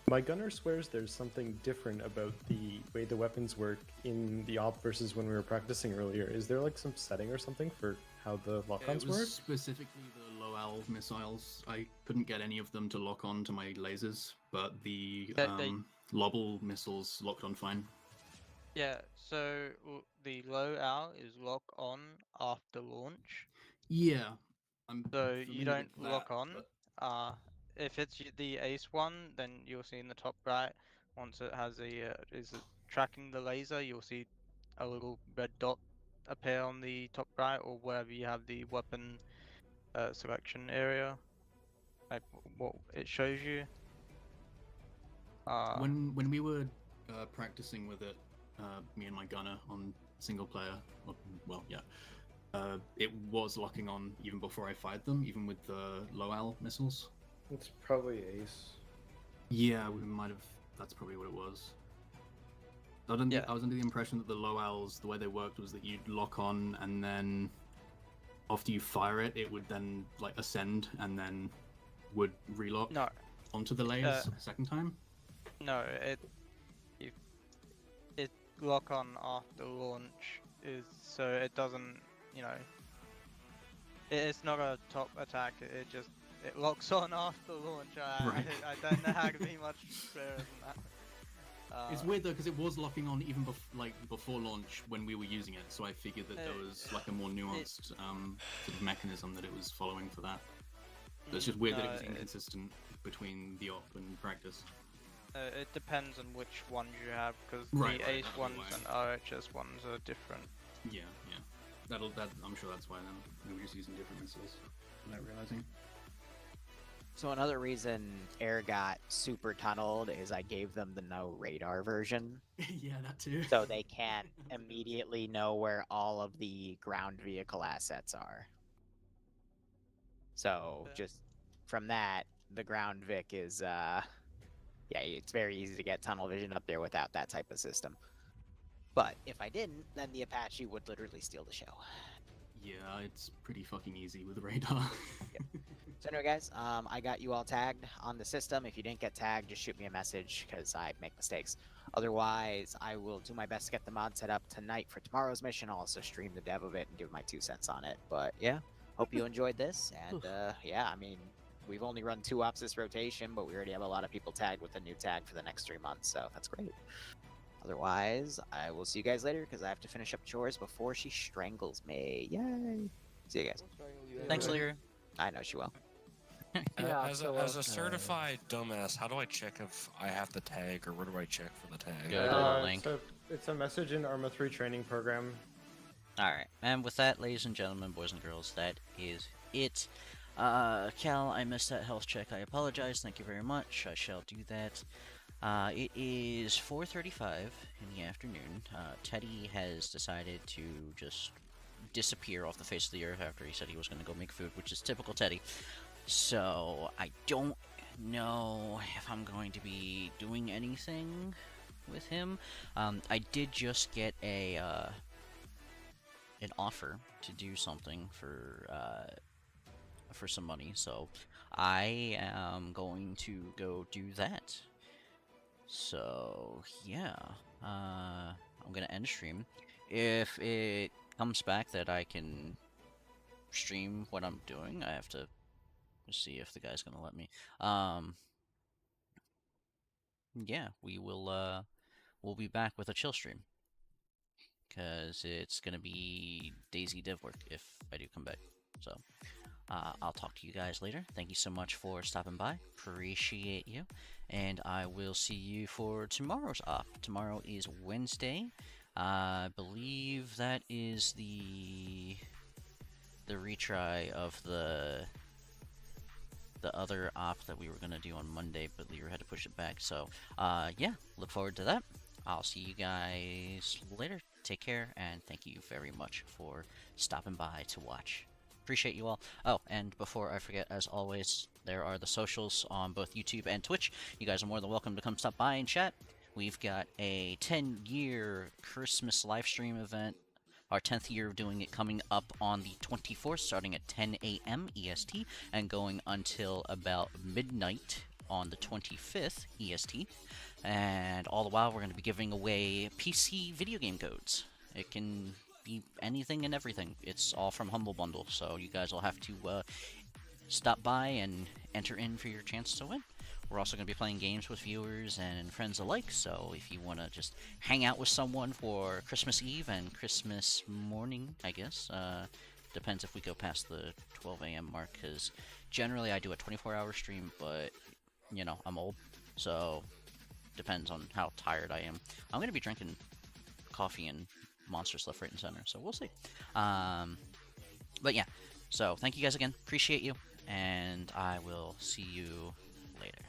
My gunner swears there's something different about the way the weapons work in the op versus when we were practicing earlier. Is there like some setting or something for how the lock-ons It was work? specifically the low owl missiles. I couldn't get any of them to lock on to my lasers, but the Lobble missiles locked on fine. Yeah, so the low owl is lock on after launch. Yeah. So you don't with that, lock on. If it's the ace one, then you'll see in the top right, once it has is it tracking the laser, you'll see a little red dot appear on the top right, or wherever you have the weapon selection area, like what it shows you. When we were practicing with it, me and my gunner on single player, well, yeah, it was locking on even before I fired them, even with the low owl missiles. It's probably ace. Yeah, we might have. That's probably what it was. I was under the impression that the low owls, the way they worked was that you'd lock on, and then after you fire it, it would then like ascend, and then would relock onto the layers a second time. No, it lock on after launch is so it doesn't, it's not a top attack. It locks on after launch. I don't know how to be much clearer than that. It's weird though, because it was locking on even before launch when we were using it, so I figured that there was like a more nuanced sort of mechanism that it was following for that. But it's just weird that it was inconsistent between the op and practice. It depends on which ones you have, because the ace ones and RHS ones are different. Yeah. I'm sure that's why then we were just using different missiles without realizing. So another reason air got super tunneled is I gave them the no radar version. Yeah, that too. So they can't immediately know where all of the ground vehicle assets are. So just from that, the ground Vic is, yeah, it's very easy to get tunnel vision up there without that type of system. But if I didn't, then the Apache would literally steal the show. Yeah, it's pretty fucking easy with radar. So anyway, guys, I got you all tagged on the system. If you didn't get tagged, just shoot me a message because I make mistakes. Otherwise, I will do my best to get the mod set up tonight for tomorrow's mission. I'll also stream the dev of it and give my 2 cents on it. But yeah, hope you enjoyed this. And yeah, I mean, we've only run 2 ops this rotation, but we already have a lot of people tagged with a new tag for the next 3 months. So that's great. Otherwise, I will see you guys later because I have to finish up chores before she strangles me. Yay! See you guys. Thanks, Liru. I know she will. As a certified dumbass, how do I check if I have the tag, or where do I check for the tag? Go to the link. It's a message in Arma 3 training program. Alright, and with that, ladies and gentlemen, boys and girls, that is it. Cal, I missed that health check. I apologize. Thank you very much. I shall do that. It is 4:35 in the afternoon. Teddy has decided to just disappear off the face of the earth after he said he was going to go make food, which is typical Teddy. So, I don't know if I'm going to be doing anything with him. I did just get an offer to do something for some money, so I am going to go do that. So, yeah, I'm gonna end stream. If it comes back that I can stream what I'm doing, I have to see if the guy's gonna let me. Yeah, we'll be back with a chill stream. Because it's gonna be Daisy dev work if I do come back. So, I'll talk to you guys later. Thank you so much for stopping by. Appreciate you. And I will see you for tomorrow's op. Tomorrow is Wednesday. I believe that is the retry of the other op that we were going to do on Monday, but Liru had to push it back. So, yeah, look forward to that. I'll see you guys later. Take care, and thank you very much for stopping by to watch. Appreciate you all. Oh, and before I forget, as always, there are the socials on both YouTube and Twitch. You guys are more than welcome to come stop by and chat. We've got a 10-year Christmas livestream event, our 10th year of doing it, coming up on the 24th, starting at 10 a.m. EST, and going until about midnight on the 25th EST. And all the while, we're going to be giving away PC video game codes. It can be anything and everything. It's all from Humble Bundle, so you guys will have to stop by and enter in for your chance to win. We're also going to be playing games with viewers and friends alike, so if you want to just hang out with someone for Christmas Eve and Christmas morning, I guess, depends if we go past the 12 a.m. mark, because generally I do a 24-hour stream, but, you know, I'm old, so depends on how tired I am. I'm going to be drinking coffee and Monsters left, right, and center, so we'll see. But yeah, so thank you guys again. Appreciate you, and I will see you later.